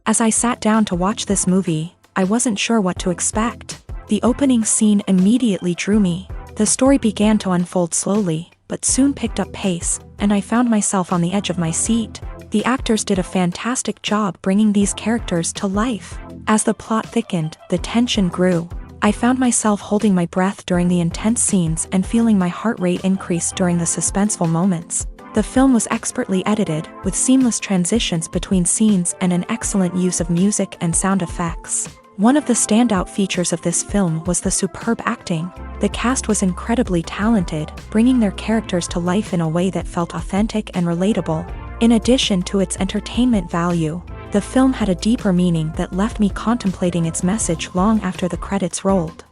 As I sat down to watch this movie, I wasn't sure what to expect. The opening scene immediately drew me. The story began to unfold slowly, but soon picked up pace, and I found myself on the edge of my seat. The actors did a fantastic job bringing these characters to life. As the plot thickened, the tension grew. I found myself holding my breath during the intense scenes and feeling my heart rate increase during the suspenseful moments. The film was expertly edited, with seamless transitions between scenes and an excellent use of music and sound effects. One of the standout features of this film was the superb acting. The cast was incredibly talented, bringing their characters to life in a way that felt authentic and relatable. In addition to its entertainment value, the film had a deeper meaning that left me contemplating its message long after the credits rolled.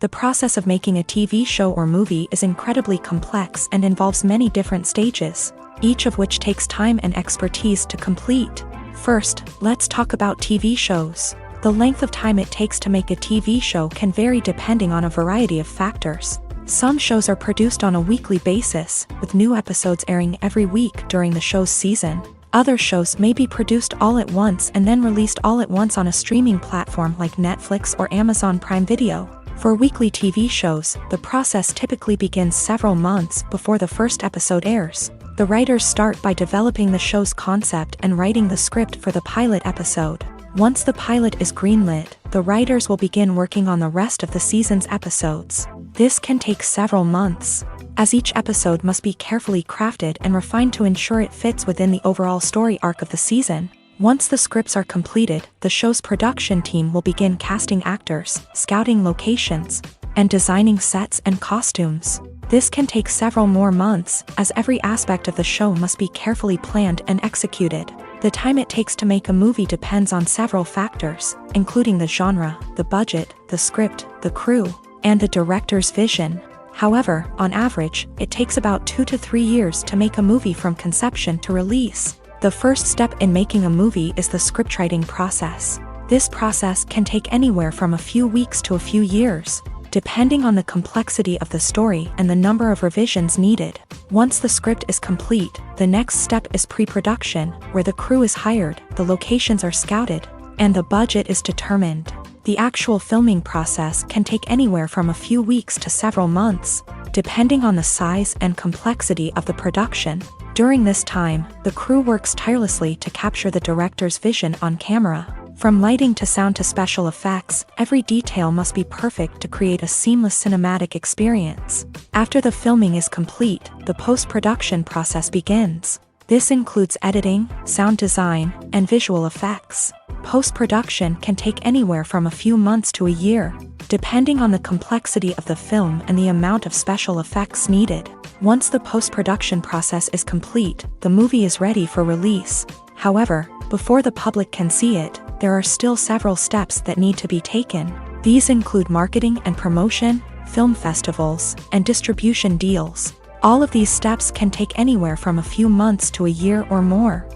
The process of making a TV show or movie is incredibly complex and involves many different stages, each of which takes time and expertise to complete. First, let's talk about TV shows. The length of time it takes to make a TV show can vary depending on a variety of factors. Some shows are produced on a weekly basis, with new episodes airing every week during the show's season. Other shows may be produced all at once and then released all at once on a streaming platform like Netflix or Amazon Prime Video. For weekly TV shows, the process typically begins several months before the first episode airs. The writers start by developing the show's concept and writing the script for the pilot episode. Once the pilot is greenlit, the writers will begin working on the rest of the season's episodes. This can take several months, as each episode must be carefully crafted and refined to ensure it fits within the overall story arc of the season. Once the scripts are completed, the show's production team will begin casting actors, scouting locations, and designing sets and costumes. This can take several more months, as every aspect of the show must be carefully planned and executed. The time it takes to make a movie depends on several factors, including the genre, the budget, the script, the crew, and the director's vision. However, on average, it takes about 2 to 3 years to make a movie from conception to release. The first step in making a movie is the scriptwriting process. This process can take anywhere from a few weeks to a few years, depending on the complexity of the story and the number of revisions needed. Once the script is complete, the next step is pre-production, where the crew is hired, the locations are scouted, and the budget is determined. The actual filming process can take anywhere from a few weeks to several months, depending on the size and complexity of the production. During this time, the crew works tirelessly to capture the director's vision on camera. From lighting to sound to special effects, every detail must be perfect to create a seamless cinematic experience. After the filming is complete, the post-production process begins. This includes editing, sound design, and visual effects. Post-production can take anywhere from a few months to a year, depending on the complexity of the film and the amount of special effects needed. Once the post-production process is complete, the movie is ready for release. However, before the public can see it, there are still several steps that need to be taken. These include marketing and promotion, film festivals, and distribution deals. All of these steps can take anywhere from a few months to a year or more.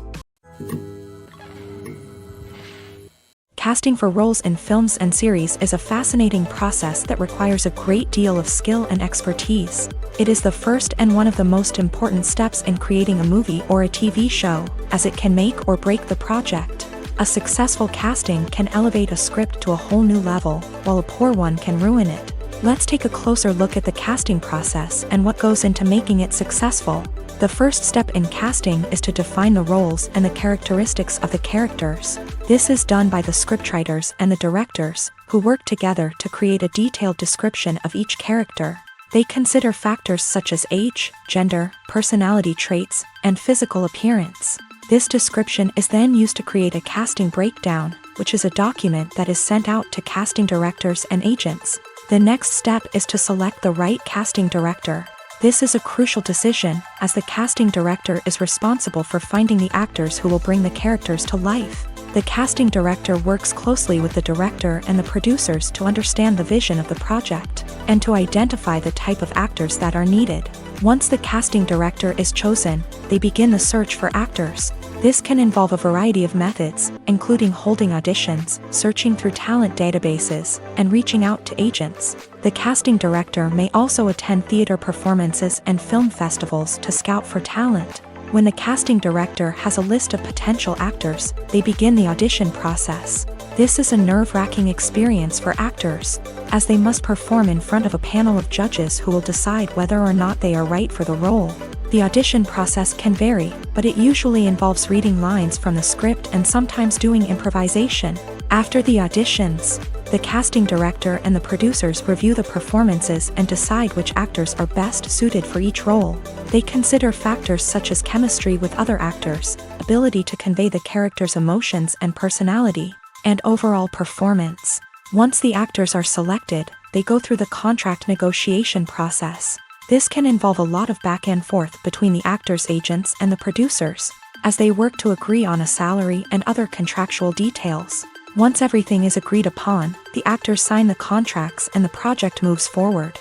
Casting for roles in films and series is a fascinating process that requires a great deal of skill and expertise. It is the first and one of the most important steps in creating a movie or a TV show, as it can make or break the project. A successful casting can elevate a script to a whole new level, while a poor one can ruin it. Let's take a closer look at the casting process and what goes into making it successful. The first step in casting is to define the roles and the characteristics of the characters. This is done by the scriptwriters and the directors, who work together to create a detailed description of each character. They consider factors such as age, gender, personality traits, and physical appearance. This description is then used to create a casting breakdown, which is a document that is sent out to casting directors and agents. The next step is to select the right casting director. This is a crucial decision, as the casting director is responsible for finding the actors who will bring the characters to life. The casting director works closely with the director and the producers to understand the vision of the project, and to identify the type of actors that are needed. Once the casting director is chosen, they begin the search for actors. This can involve a variety of methods, including holding auditions, searching through talent databases, and reaching out to agents. The casting director may also attend theater performances and film festivals to scout for talent. When the casting director has a list of potential actors, they begin the audition process. This is a nerve-wracking experience for actors, as they must perform in front of a panel of judges who will decide whether or not they are right for the role. The audition process can vary, but it usually involves reading lines from the script and sometimes doing improvisation. After the auditions, the casting director and the producers review the performances and decide which actors are best suited for each role. They consider factors such as chemistry with other actors, ability to convey the character's emotions and personality, and overall performance. Once the actors are selected, they go through the contract negotiation process. This can involve a lot of back and forth between the actors' agents and the producers, as they work to agree on a salary and other contractual details. Once everything is agreed upon, the actors sign the contracts and the project moves forward.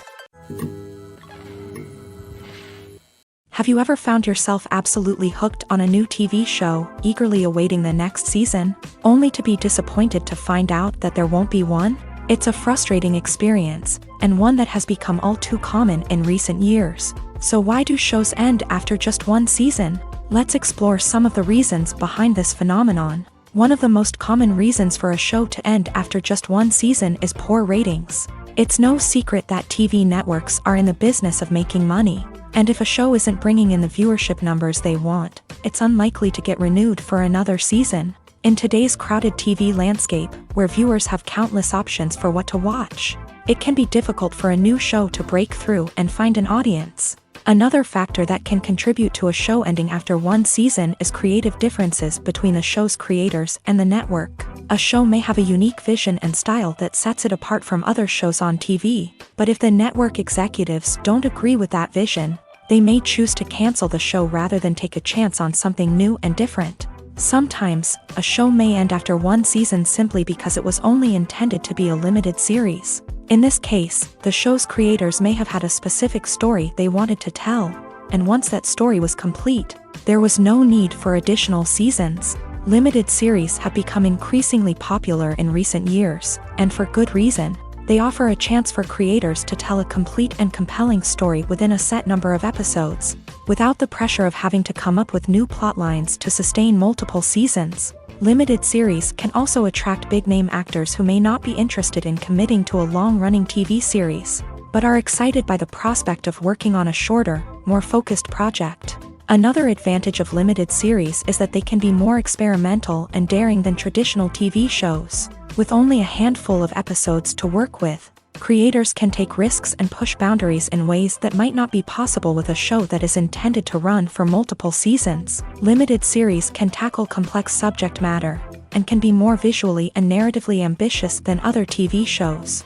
Have you ever found yourself absolutely hooked on a new TV show, eagerly awaiting the next season, only to be disappointed to find out that there won't be one? It's a frustrating experience, and one that has become all too common in recent years. So why do shows end after just one season? Let's explore some of the reasons behind this phenomenon. One of the most common reasons for a show to end after just one season is poor ratings. It's no secret that TV networks are in the business of making money, and if a show isn't bringing in the viewership numbers they want, it's unlikely to get renewed for another season. In today's crowded TV landscape, where viewers have countless options for what to watch, it can be difficult for a new show to break through and find an audience. Another factor that can contribute to a show ending after one season is creative differences between the show's creators and the network. A show may have a unique vision and style that sets it apart from other shows on TV, but if the network executives don't agree with that vision, they may choose to cancel the show rather than take a chance on something new and different. Sometimes, a show may end after one season simply because it was only intended to be a limited series. In this case, the show's creators may have had a specific story they wanted to tell, and once that story was complete, there was no need for additional seasons. Limited series have become increasingly popular in recent years, and for good reason. They offer a chance for creators to tell a complete and compelling story within a set number of episodes, without the pressure of having to come up with new plotlines to sustain multiple seasons. Limited series can also attract big-name actors who may not be interested in committing to a long-running TV series, but are excited by the prospect of working on a shorter, more focused project. Another advantage of limited series is that they can be more experimental and daring than traditional TV shows. With only a handful of episodes to work with, creators can take risks and push boundaries in ways that might not be possible with a show that is intended to run for multiple seasons. Limited series can tackle complex subject matter, and can be more visually and narratively ambitious than other TV shows.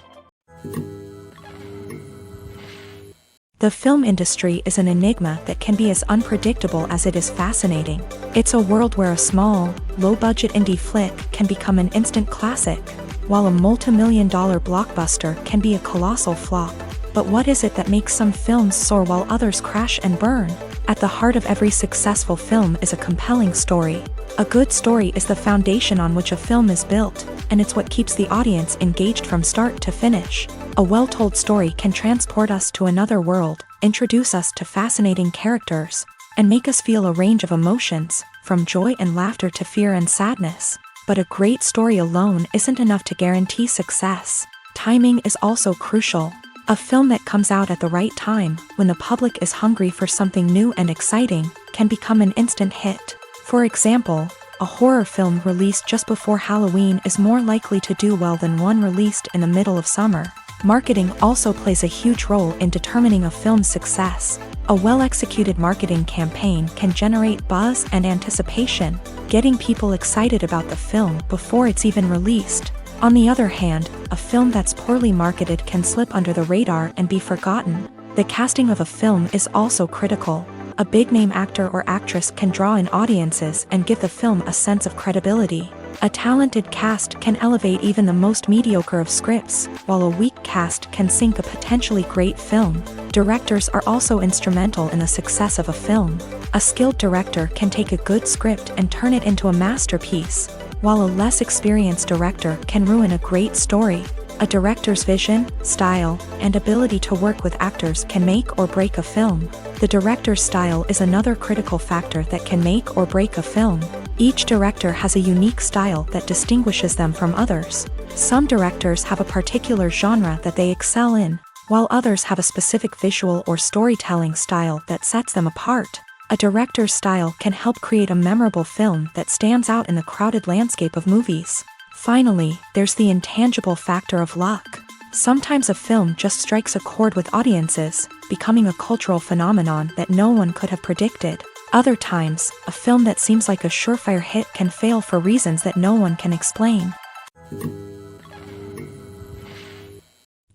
The film industry is an enigma that can be as unpredictable as it is fascinating. It's a world where a small, low-budget indie flick can become an instant classic, while a multi-million-dollar blockbuster can be a colossal flop. But what is it that makes some films soar while others crash and burn? At the heart of every successful film is a compelling story. A good story is the foundation on which a film is built, and it's what keeps the audience engaged from start to finish. A well-told story can transport us to another world, introduce us to fascinating characters, and make us feel a range of emotions, from joy and laughter to fear and sadness. But a great story alone isn't enough to guarantee success. Timing is also crucial. A film that comes out at the right time, when the public is hungry for something new and exciting, can become an instant hit. For example, a horror film released just before Halloween is more likely to do well than one released in the middle of summer. Marketing also plays a huge role in determining a film's success. A well-executed marketing campaign can generate buzz and anticipation, getting people excited about the film before it's even released. On the other hand, a film that's poorly marketed can slip under the radar and be forgotten. The casting of a film is also critical. A big-name actor or actress can draw in audiences and give the film a sense of credibility. A talented cast can elevate even the most mediocre of scripts, while a weak cast can sink a potentially great film. Directors are also instrumental in the success of a film. A skilled director can take a good script and turn it into a masterpiece, while a less experienced director can ruin a great story. A director's vision, style, and ability to work with actors can make or break a film. The director's style is another critical factor that can make or break a film. Each director has a unique style that distinguishes them from others. Some directors have a particular genre that they excel in, while others have a specific visual or storytelling style that sets them apart. A director's style can help create a memorable film that stands out in the crowded landscape of movies. Finally, there's the intangible factor of luck. Sometimes a film just strikes a chord with audiences, becoming a cultural phenomenon that no one could have predicted. Other times, a film that seems like a surefire hit can fail for reasons that no one can explain.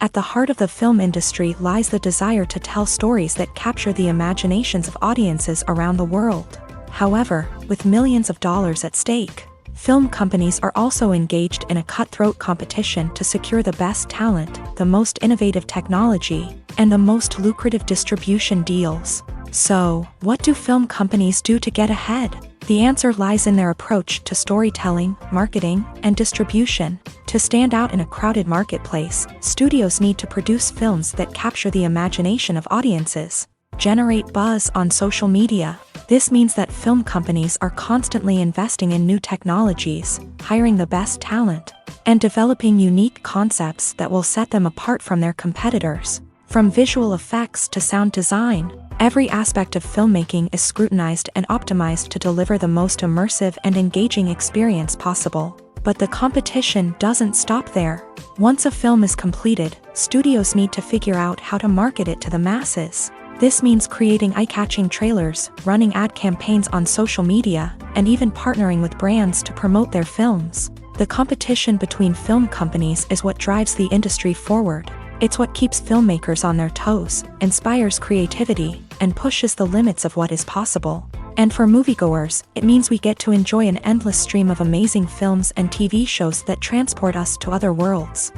At the heart of the film industry lies the desire to tell stories that capture the imaginations of audiences around the world. However, with millions of dollars at stake, film companies are also engaged in a cutthroat competition to secure the best talent, the most innovative technology, and the most lucrative distribution deals. So, what do film companies do to get ahead? The answer lies in their approach to storytelling, marketing, and distribution. To stand out in a crowded marketplace, studios need to produce films that capture the imagination of audiences, generate buzz on social media. This means that film companies are constantly investing in new technologies, hiring the best talent, and developing unique concepts that will set them apart from their competitors. From visual effects to sound design, every aspect of filmmaking is scrutinized and optimized to deliver the most immersive and engaging experience possible. But the competition doesn't stop there. Once a film is completed, studios need to figure out how to market it to the masses. This means creating eye-catching trailers, running ad campaigns on social media, and even partnering with brands to promote their films. The competition between film companies is what drives the industry forward. It's what keeps filmmakers on their toes, inspires creativity, and pushes the limits of what is possible. And for moviegoers, it means we get to enjoy an endless stream of amazing films and TV shows that transport us to other worlds.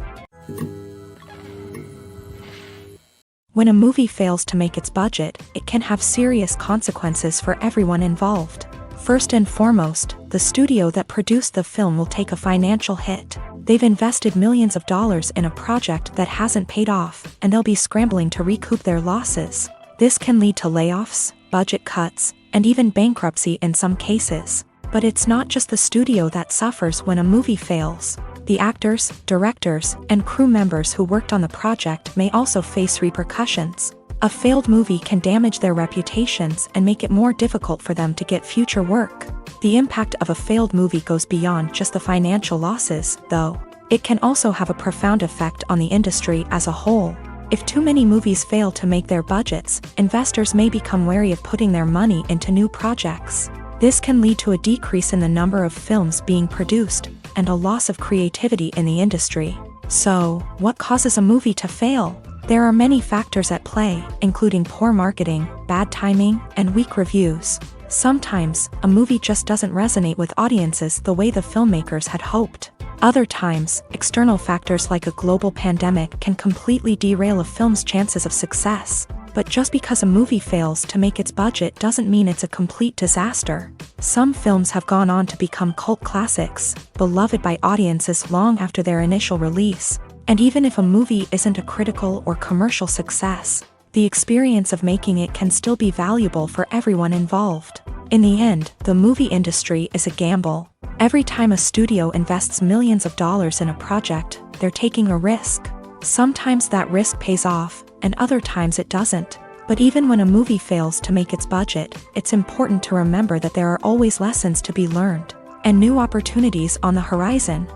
When a movie fails to make its budget, it can have serious consequences for everyone involved. First and foremost, the studio that produced the film will take a financial hit. They've invested millions of dollars in a project that hasn't paid off, and they'll be scrambling to recoup their losses. This can lead to layoffs, budget cuts, and even bankruptcy in some cases. But it's not just the studio that suffers when a movie fails. The actors, directors, and crew members who worked on the project may also face repercussions. A failed movie can damage their reputations and make it more difficult for them to get future work. The impact of a failed movie goes beyond just the financial losses, though. It can also have a profound effect on the industry as a whole. If too many movies fail to make their budgets, investors may become wary of putting their money into new projects. This can lead to a decrease in the number of films being produced, and a loss of creativity in the industry. So, what causes a movie to fail? There are many factors at play, including poor marketing, bad timing, and weak reviews. Sometimes, a movie just doesn't resonate with audiences the way the filmmakers had hoped. Other times, external factors like a global pandemic can completely derail a film's chances of success. But just because a movie fails to make its budget doesn't mean it's a complete disaster. Some films have gone on to become cult classics, beloved by audiences long after their initial release. And even if a movie isn't a critical or commercial success, the experience of making it can still be valuable for everyone involved. In the end, the movie industry is a gamble. Every time a studio invests millions of dollars in a project, they're taking a risk. Sometimes that risk pays off, and other times it doesn't. But even when a movie fails to make its budget, it's important to remember that there are always lessons to be learned, and new opportunities on the horizon.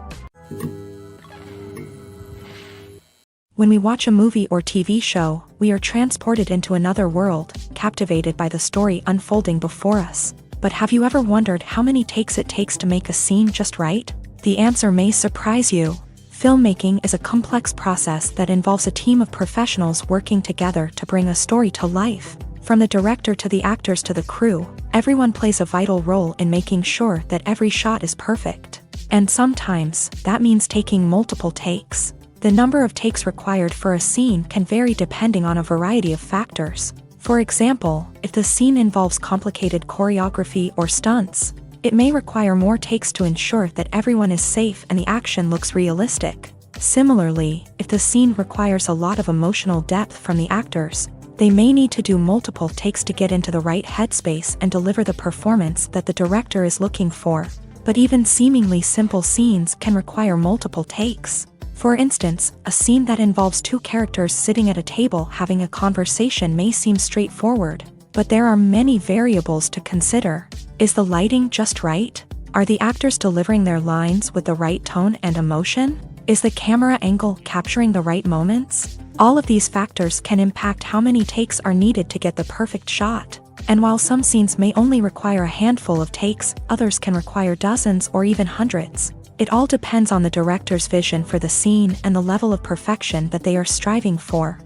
When we watch a movie or TV show, we are transported into another world, captivated by the story unfolding before us. But have you ever wondered how many takes it takes to make a scene just right? The answer may surprise you. Filmmaking is a complex process that involves a team of professionals working together to bring a story to life. From the director to the actors to the crew, everyone plays a vital role in making sure that every shot is perfect. And sometimes, that means taking multiple takes. The number of takes required for a scene can vary depending on a variety of factors. For example, if the scene involves complicated choreography or stunts, it may require more takes to ensure that everyone is safe and the action looks realistic. Similarly, if the scene requires a lot of emotional depth from the actors, they may need to do multiple takes to get into the right headspace and deliver the performance that the director is looking for. But even seemingly simple scenes can require multiple takes. For instance, a scene that involves two characters sitting at a table having a conversation may seem straightforward, but there are many variables to consider. Is the lighting just right? Are the actors delivering their lines with the right tone and emotion? Is the camera angle capturing the right moments? All of these factors can impact how many takes are needed to get the perfect shot. And while some scenes may only require a handful of takes, others can require dozens or even hundreds. It all depends on the director's vision for the scene and the level of perfection that they are striving for.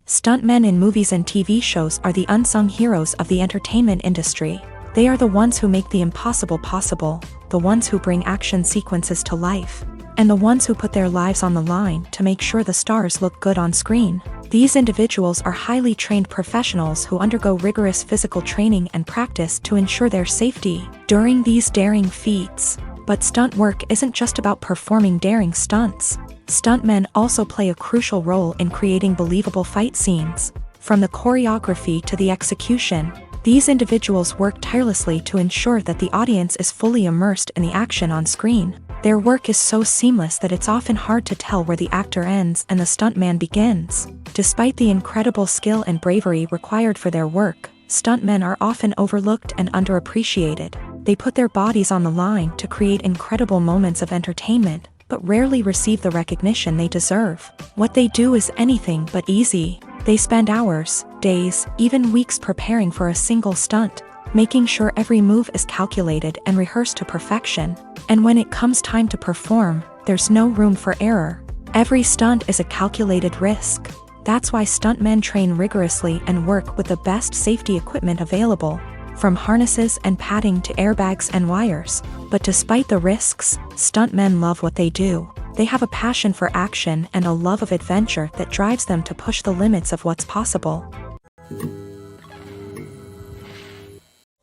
Stuntmen in movies and TV shows are the unsung heroes of the entertainment industry. They are the ones who make the impossible possible, the ones who bring action sequences to life, and the ones who put their lives on the line to make sure the stars look good on screen. These individuals are highly trained professionals who undergo rigorous physical training and practice to ensure their safety during these daring feats. But stunt work isn't just about performing daring stunts. Stuntmen also play a crucial role in creating believable fight scenes. From the choreography to the execution, these individuals work tirelessly to ensure that the audience is fully immersed in the action on screen. Their work is so seamless that it's often hard to tell where the actor ends and the stuntman begins. Despite the incredible skill and bravery required for their work, stuntmen are often overlooked and underappreciated. They put their bodies on the line to create incredible moments of entertainment, but rarely receive the recognition they deserve. What they do is anything but easy. They spend hours, days, even weeks preparing for a single stunt, making sure every move is calculated and rehearsed to perfection. And when it comes time to perform, there's no room for error. Every stunt is a calculated risk. That's why stuntmen train rigorously and work with the best safety equipment available, from harnesses and padding to airbags and wires. But despite the risks, stuntmen love what they do. They have a passion for action and a love of adventure that drives them to push the limits of what's possible.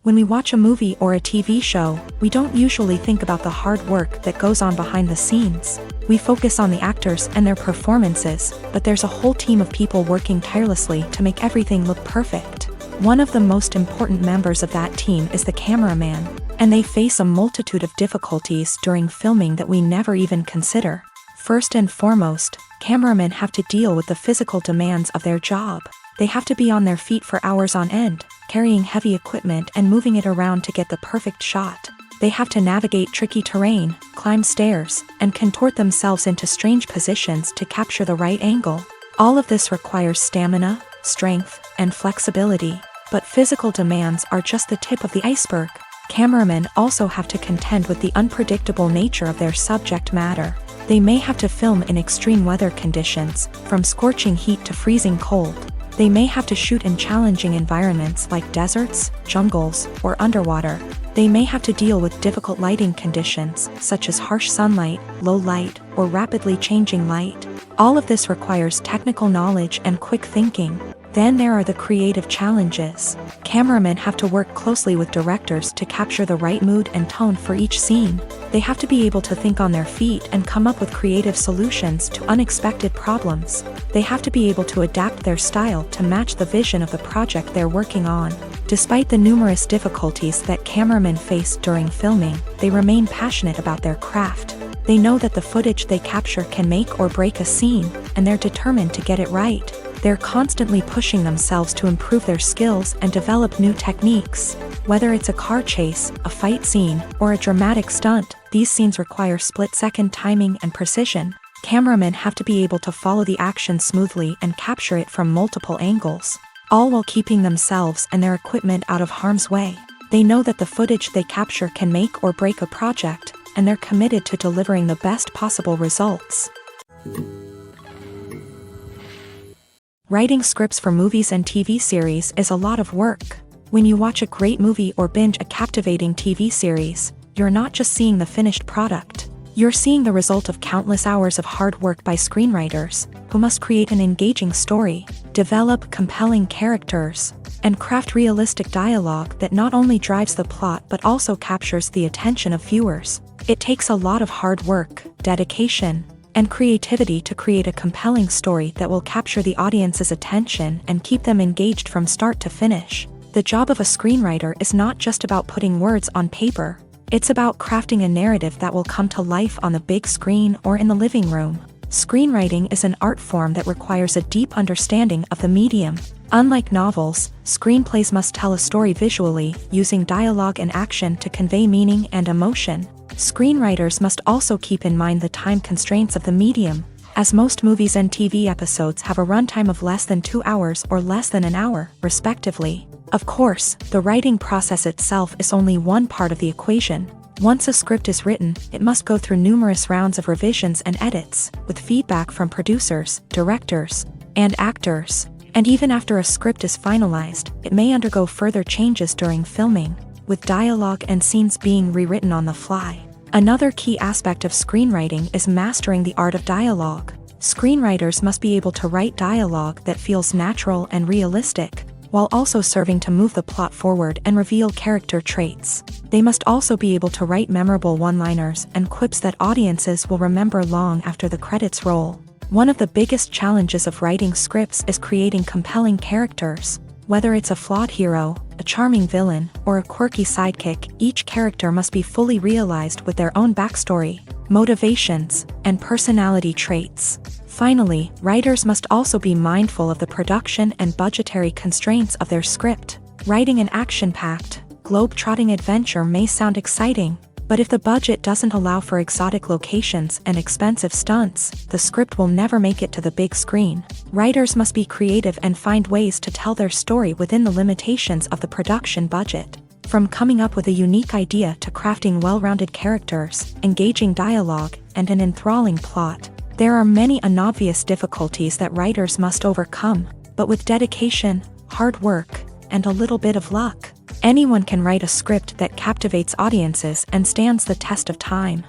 When we watch a movie or a TV show, we don't usually think about the hard work that goes on behind the scenes. We focus on the actors and their performances, but there's a whole team of people working tirelessly to make everything look perfect. One of the most important members of that team is the cameraman, and they face a multitude of difficulties during filming that we never even consider. First and foremost, cameramen have to deal with the physical demands of their job. They have to be on their feet for hours on end, carrying heavy equipment and moving it around to get the perfect shot. They have to navigate tricky terrain, climb stairs, and contort themselves into strange positions to capture the right angle. All of this requires stamina, strength, and flexibility. But physical demands are just the tip of the iceberg. Cameramen also have to contend with the unpredictable nature of their subject matter. They may have to film in extreme weather conditions, from scorching heat to freezing cold. They may have to shoot in challenging environments like deserts, jungles, or underwater. They may have to deal with difficult lighting conditions, such as harsh sunlight, low light, or rapidly changing light. All of this requires technical knowledge and quick thinking. Then there are the creative challenges. Cameramen have to work closely with directors to capture the right mood and tone for each scene. They have to be able to think on their feet and come up with creative solutions to unexpected problems. They have to be able to adapt their style to match the vision of the project they're working on. Despite the numerous difficulties that cameramen face during filming, they remain passionate about their craft. They know that the footage they capture can make or break a scene, and they're determined to get it right. They're constantly pushing themselves to improve their skills and develop new techniques. Whether it's a car chase, a fight scene, or a dramatic stunt, these scenes require split-second timing and precision. Cameramen have to be able to follow the action smoothly and capture it from multiple angles, all while keeping themselves and their equipment out of harm's way. They know that the footage they capture can make or break a project, and they're committed to delivering the best possible results. Writing scripts for movies and TV series is a lot of work. When you watch a great movie or binge a captivating TV series, you're not just seeing the finished product. You're seeing the result of countless hours of hard work by screenwriters, who must create an engaging story, develop compelling characters, and craft realistic dialogue that not only drives the plot but also captures the attention of viewers. It takes a lot of hard work, dedication, and creativity to create a compelling story that will capture the audience's attention and keep them engaged from start to finish. The job of a screenwriter is not just about putting words on paper. It's about crafting a narrative that will come to life on the big screen or in the living room. Screenwriting is an art form that requires a deep understanding of the medium. Unlike novels, screenplays must tell a story visually, using dialogue and action to convey meaning and emotion. Screenwriters must also keep in mind the time constraints of the medium, as most movies and TV episodes have a runtime of less than 2 hours or less than an hour, respectively. Of course, the writing process itself is only one part of the equation. Once a script is written, it must go through numerous rounds of revisions and edits, with feedback from producers, directors, and actors. And even after a script is finalized, it may undergo further changes during filming, with dialogue and scenes being rewritten on the fly. Another key aspect of screenwriting is mastering the art of dialogue. Screenwriters must be able to write dialogue that feels natural and realistic, while also serving to move the plot forward and reveal character traits. They must also be able to write memorable one-liners and quips that audiences will remember long after the credits roll. One of the biggest challenges of writing scripts is creating compelling characters. Whether it's a flawed hero, a charming villain, or a quirky sidekick, each character must be fully realized with their own backstory, motivations, and personality traits. Finally, writers must also be mindful of the production and budgetary constraints of their script. Writing an action-packed, globe-trotting adventure may sound exciting, but if the budget doesn't allow for exotic locations and expensive stunts, the script will never make it to the big screen. Writers must be creative and find ways to tell their story within the limitations of the production budget. From coming up with a unique idea to crafting well-rounded characters, engaging dialogue, and an enthralling plot, there are many unobvious difficulties that writers must overcome, but with dedication, hard work, and a little bit of luck, anyone can write a script that captivates audiences and stands the test of time.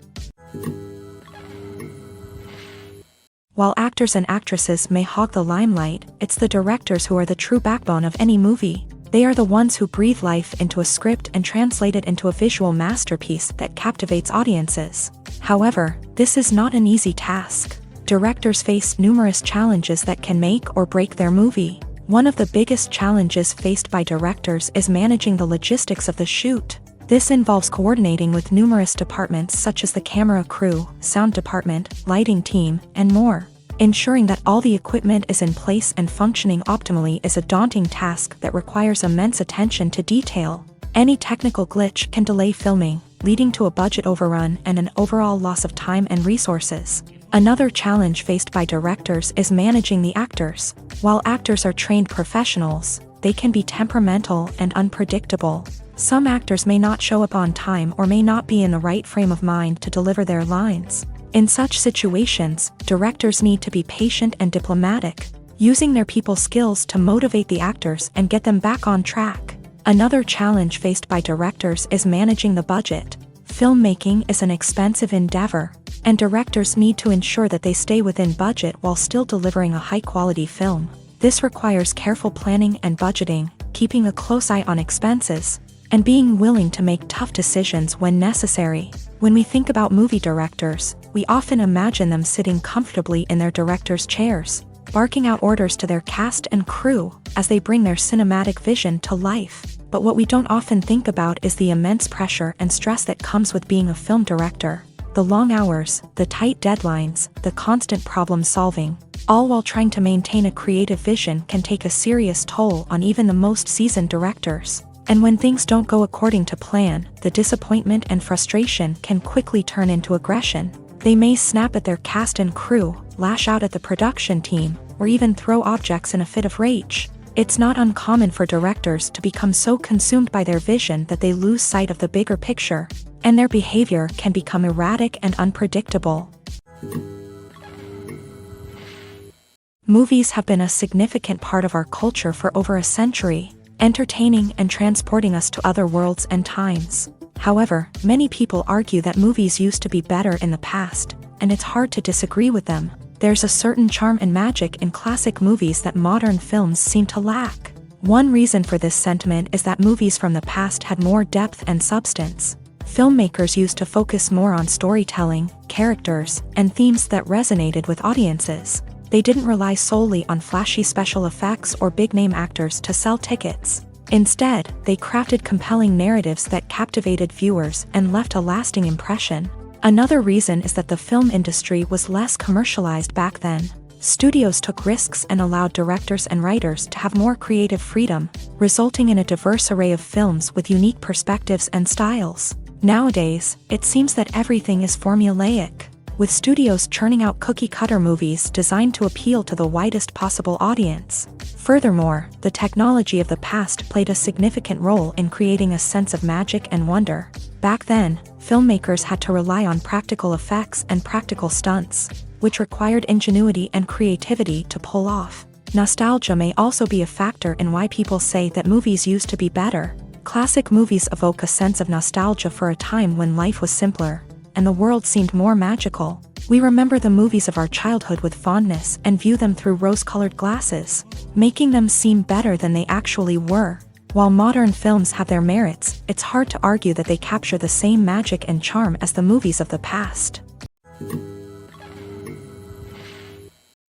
While actors and actresses may hog the limelight, it's the directors who are the true backbone of any movie. They are the ones who breathe life into a script and translate it into a visual masterpiece that captivates audiences. However, this is not an easy task. Directors face numerous challenges that can make or break their movie. One of the biggest challenges faced by directors is managing the logistics of the shoot. This involves coordinating with numerous departments such as the camera crew, sound department, lighting team, and more. Ensuring that all the equipment is in place and functioning optimally is a daunting task that requires immense attention to detail. Any technical glitch can delay filming, leading to a budget overrun and an overall loss of time and resources. Another challenge faced by directors is managing the actors. While actors are trained professionals, they can be temperamental and unpredictable. Some actors may not show up on time or may not be in the right frame of mind to deliver their lines. In such situations, directors need to be patient and diplomatic, using their people skills to motivate the actors and get them back on track. Another challenge faced by directors is managing the budget. Filmmaking is an expensive endeavor, and directors need to ensure that they stay within budget while still delivering a high-quality film. This requires careful planning and budgeting, keeping a close eye on expenses, and being willing to make tough decisions when necessary. When we think about movie directors, we often imagine them sitting comfortably in their director's chairs, barking out orders to their cast and crew as they bring their cinematic vision to life. But what we don't often think about is the immense pressure and stress that comes with being a film director. The long hours, the tight deadlines, the constant problem solving, all while trying to maintain a creative vision can take a serious toll on even the most seasoned directors. And when things don't go according to plan, the disappointment and frustration can quickly turn into aggression. They may snap at their cast and crew, lash out at the production team, or even throw objects in a fit of rage. It's not uncommon for directors to become so consumed by their vision that they lose sight of the bigger picture, and their behavior can become erratic and unpredictable. Movies have been a significant part of our culture for over a century, entertaining and transporting us to other worlds and times. However, many people argue that movies used to be better in the past, and it's hard to disagree with them. There's a certain charm and magic in classic movies that modern films seem to lack. One reason for this sentiment is that movies from the past had more depth and substance. Filmmakers used to focus more on storytelling, characters, and themes that resonated with audiences. They didn't rely solely on flashy special effects or big-name actors to sell tickets. Instead, they crafted compelling narratives that captivated viewers and left a lasting impression. Another reason is that the film industry was less commercialized back then. Studios took risks and allowed directors and writers to have more creative freedom, resulting in a diverse array of films with unique perspectives and styles. Nowadays, it seems that everything is formulaic, with studios churning out cookie-cutter movies designed to appeal to the widest possible audience. Furthermore, the technology of the past played a significant role in creating a sense of magic and wonder. Back then, filmmakers had to rely on practical effects and practical stunts, which required ingenuity and creativity to pull off. Nostalgia may also be a factor in why people say that movies used to be better. Classic movies evoke a sense of nostalgia for a time when life was simpler, and the world seemed more magical. We remember the movies of our childhood with fondness and view them through rose-colored glasses, making them seem better than they actually were. While modern films have their merits, it's hard to argue that they capture the same magic and charm as the movies of the past.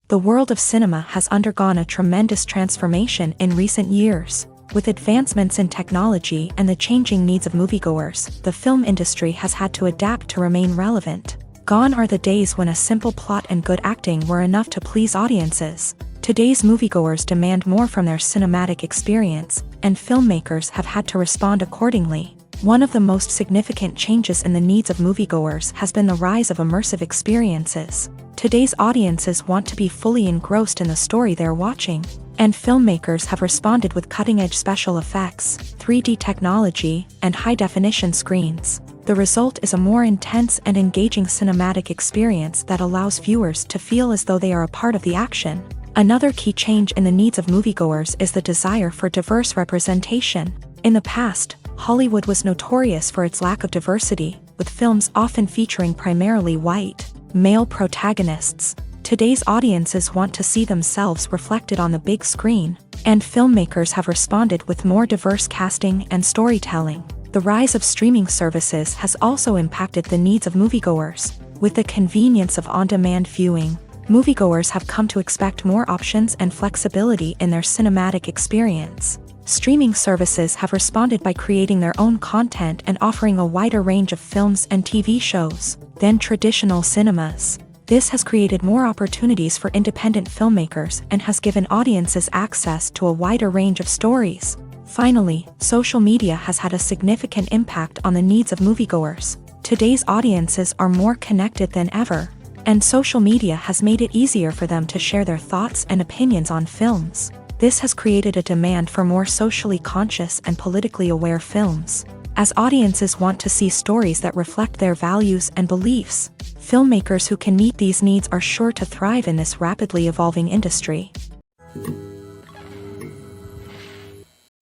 The world of cinema has undergone a tremendous transformation in recent years. With advancements in technology and the changing needs of moviegoers, the film industry has had to adapt to remain relevant. Gone are the days when a simple plot and good acting were enough to please audiences. Today's moviegoers demand more from their cinematic experience, and filmmakers have had to respond accordingly. One of the most significant changes in the needs of moviegoers has been the rise of immersive experiences. Today's audiences want to be fully engrossed in the story they're watching, and filmmakers have responded with cutting-edge special effects, 3D technology, and high-definition screens. The result is a more intense and engaging cinematic experience that allows viewers to feel as though they are a part of the action. Another key change in the needs of moviegoers is the desire for diverse representation. In the past, Hollywood was notorious for its lack of diversity, with films often featuring primarily white, male protagonists. Today's audiences want to see themselves reflected on the big screen, and filmmakers have responded with more diverse casting and storytelling. The rise of streaming services has also impacted the needs of moviegoers. With the convenience of on-demand viewing, moviegoers have come to expect more options and flexibility in their cinematic experience. Streaming services have responded by creating their own content and offering a wider range of films and TV shows than traditional cinemas. This has created more opportunities for independent filmmakers and has given audiences access to a wider range of stories. Finally, social media has had a significant impact on the needs of moviegoers. Today's audiences are more connected than ever, and social media has made it easier for them to share their thoughts and opinions on films. This has created a demand for more socially conscious and politically aware films. As audiences want to see stories that reflect their values and beliefs, filmmakers who can meet these needs are sure to thrive in this rapidly evolving industry.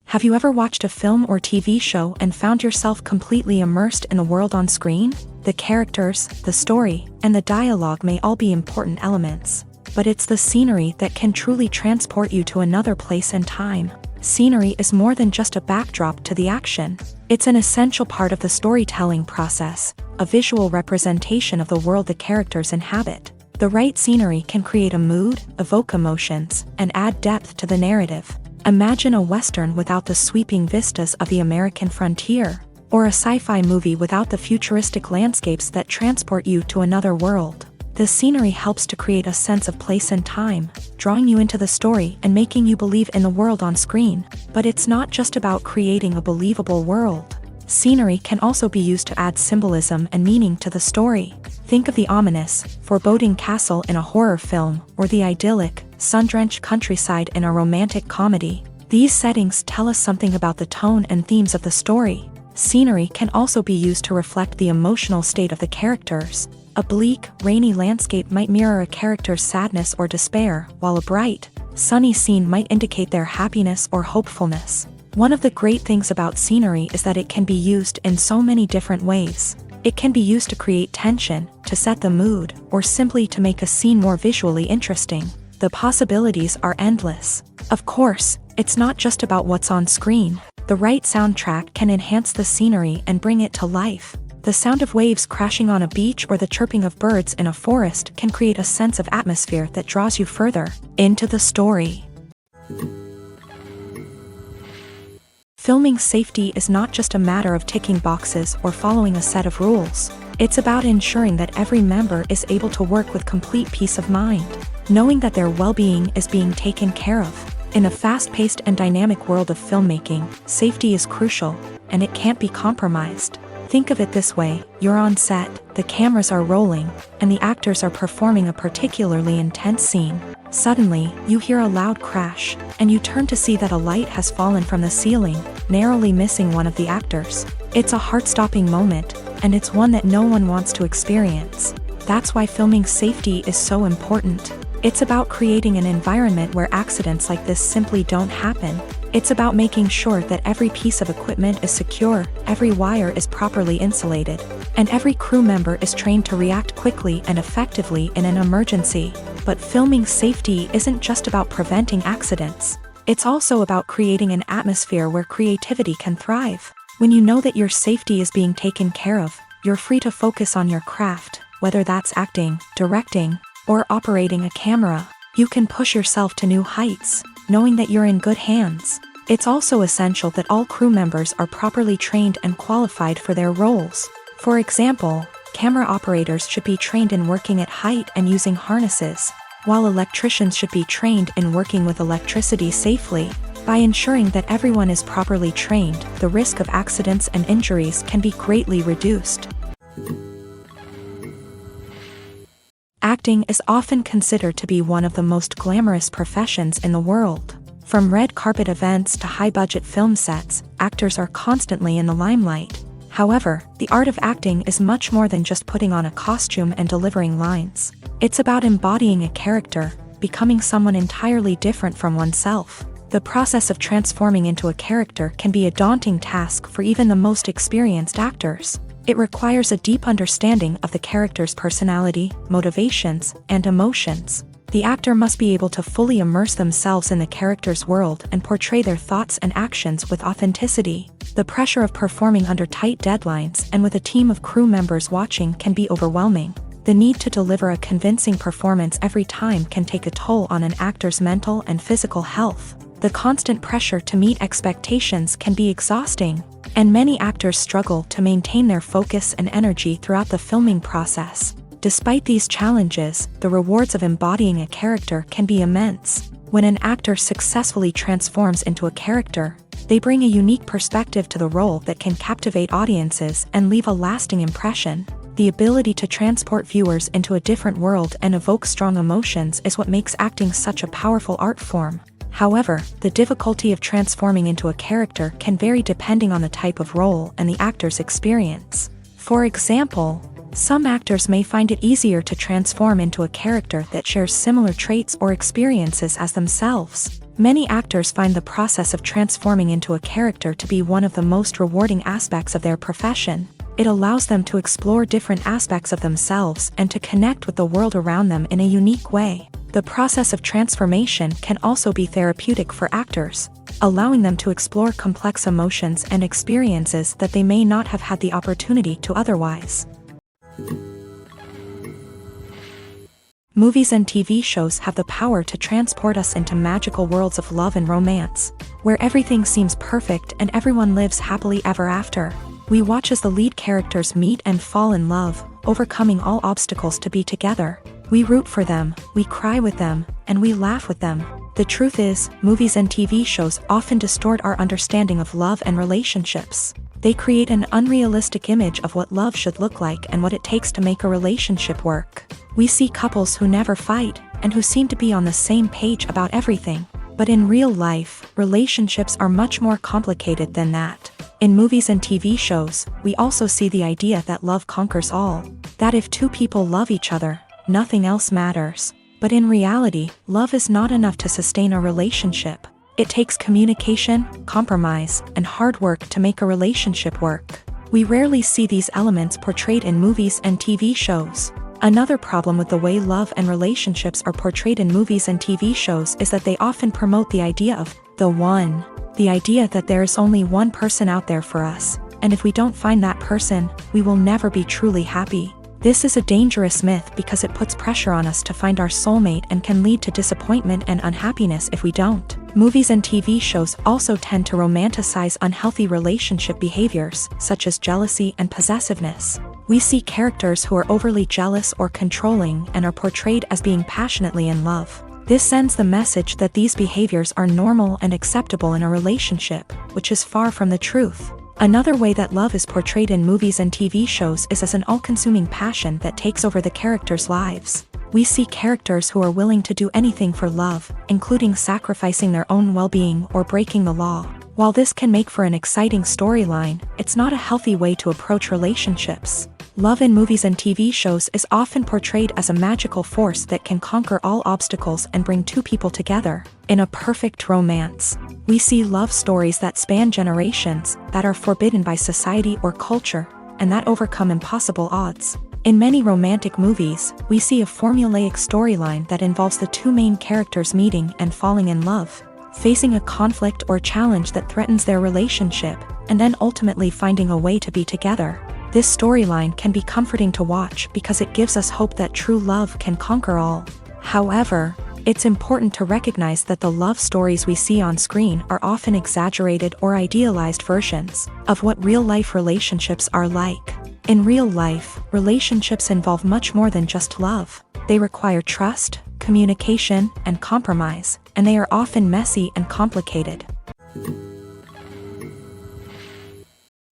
Have you ever watched a film or TV show and found yourself completely immersed in the world on screen? The characters, the story, and the dialogue may all be important elements, but it's the scenery that can truly transport you to another place and time. Scenery is more than just a backdrop to the action. It's an essential part of the storytelling process, a visual representation of the world the characters inhabit. The right scenery can create a mood, evoke emotions, and add depth to the narrative. Imagine a Western without the sweeping vistas of the American frontier, or a sci-fi movie without the futuristic landscapes that transport you to another world. The scenery helps to create a sense of place and time, drawing you into the story and making you believe in the world on screen. But it's not just about creating a believable world. Scenery can also be used to add symbolism and meaning to the story. Think of the ominous, foreboding castle in a horror film, or the idyllic, sun-drenched countryside in a romantic comedy. These settings tell us something about the tone and themes of the story. Scenery can also be used to reflect the emotional state of the characters. A bleak, rainy landscape might mirror a character's sadness or despair, while a bright, sunny scene might indicate their happiness or hopefulness. One of the great things about scenery is that it can be used in so many different ways. It can be used to create tension, to set the mood, or simply to make a scene more visually interesting. The possibilities are endless. Of course, it's not just about what's on screen. The right soundtrack can enhance the scenery and bring it to life. The sound of waves crashing on a beach or the chirping of birds in a forest can create a sense of atmosphere that draws you further into the story. Filming safety is not just a matter of ticking boxes or following a set of rules. It's about ensuring that every member is able to work with complete peace of mind, knowing that their well-being is being taken care of. In a fast-paced and dynamic world of filmmaking, safety is crucial, and it can't be compromised. Think of it this way: you're on set, the cameras are rolling, and the actors are performing a particularly intense scene. Suddenly, you hear a loud crash, and you turn to see that a light has fallen from the ceiling, narrowly missing one of the actors. It's a heart-stopping moment, and it's one that no one wants to experience. That's why filming safety is so important. It's about creating an environment where accidents like this simply don't happen. It's about making sure that every piece of equipment is secure, every wire is properly insulated, and every crew member is trained to react quickly and effectively in an emergency. But filming safety isn't just about preventing accidents. It's also about creating an atmosphere where creativity can thrive. When you know that your safety is being taken care of, you're free to focus on your craft, whether that's acting, directing, or operating a camera. You can push yourself to new heights, knowing that you're in good hands. It's also essential that all crew members are properly trained and qualified for their roles. For example, camera operators should be trained in working at height and using harnesses, while electricians should be trained in working with electricity safely. By ensuring that everyone is properly trained, the risk of accidents and injuries can be greatly reduced. Acting is often considered to be one of the most glamorous professions in the world. From red carpet events to high-budget film sets, actors are constantly in the limelight. However, the art of acting is much more than just putting on a costume and delivering lines. It's about embodying a character, becoming someone entirely different from oneself. The process of transforming into a character can be a daunting task for even the most experienced actors. It requires a deep understanding of the character's personality, motivations, and emotions. The actor must be able to fully immerse themselves in the character's world and portray their thoughts and actions with authenticity. The pressure of performing under tight deadlines and with a team of crew members watching can be overwhelming. The need to deliver a convincing performance every time can take a toll on an actor's mental and physical health. The constant pressure to meet expectations can be exhausting, and many actors struggle to maintain their focus and energy throughout the filming process. Despite these challenges, the rewards of embodying a character can be immense. When an actor successfully transforms into a character, they bring a unique perspective to the role that can captivate audiences and leave a lasting impression. The ability to transport viewers into a different world and evoke strong emotions is what makes acting such a powerful art form. However, the difficulty of transforming into a character can vary depending on the type of role and the actor's experience. For example, some actors may find it easier to transform into a character that shares similar traits or experiences as themselves. Many actors find the process of transforming into a character to be one of the most rewarding aspects of their profession. It allows them to explore different aspects of themselves and to connect with the world around them in a unique way. The process of transformation can also be therapeutic for actors, allowing them to explore complex emotions and experiences that they may not have had the opportunity to otherwise. Movies and TV shows have the power to transport us into magical worlds of love and romance, where everything seems perfect and everyone lives happily ever after. We watch as the lead characters meet and fall in love, overcoming all obstacles to be together. We root for them, we cry with them, and we laugh with them. The truth is, movies and TV shows often distort our understanding of love and relationships. They create an unrealistic image of what love should look like and what it takes to make a relationship work. We see couples who never fight, and who seem to be on the same page about everything. But in real life, relationships are much more complicated than that. In movies and TV shows, we also see the idea that love conquers all. That if two people love each other, nothing else matters. But in reality, love is not enough to sustain a relationship. It takes communication, compromise, and hard work to make a relationship work. We rarely see these elements portrayed in movies and TV shows. Another problem with the way love and relationships are portrayed in movies and TV shows is that they often promote the idea of the one. The idea that there is only one person out there for us, and if we don't find that person, we will never be truly happy. This is a dangerous myth because it puts pressure on us to find our soulmate and can lead to disappointment and unhappiness if we don't. Movies and TV shows also tend to romanticize unhealthy relationship behaviors, such as jealousy and possessiveness. We see characters who are overly jealous or controlling and are portrayed as being passionately in love. This sends the message that these behaviors are normal and acceptable in a relationship, which is far from the truth. Another way that love is portrayed in movies and TV shows is as an all-consuming passion that takes over the characters' lives. We see characters who are willing to do anything for love, including sacrificing their own well-being or breaking the law. While this can make for an exciting storyline, it's not a healthy way to approach relationships. Love in movies and TV shows is often portrayed as a magical force that can conquer all obstacles and bring two people together in a perfect romance. We see love stories that span generations, that are forbidden by society or culture, and that overcome impossible odds. In many romantic movies, we see a formulaic storyline that involves the two main characters meeting and falling in love, facing a conflict or challenge that threatens their relationship, and then ultimately finding a way to be together. This storyline can be comforting to watch because it gives us hope that true love can conquer all. However, it's important to recognize that the love stories we see on screen are often exaggerated or idealized versions of what real-life relationships are like. In real life, relationships involve much more than just love. They require trust, communication, and compromise, and they are often messy and complicated.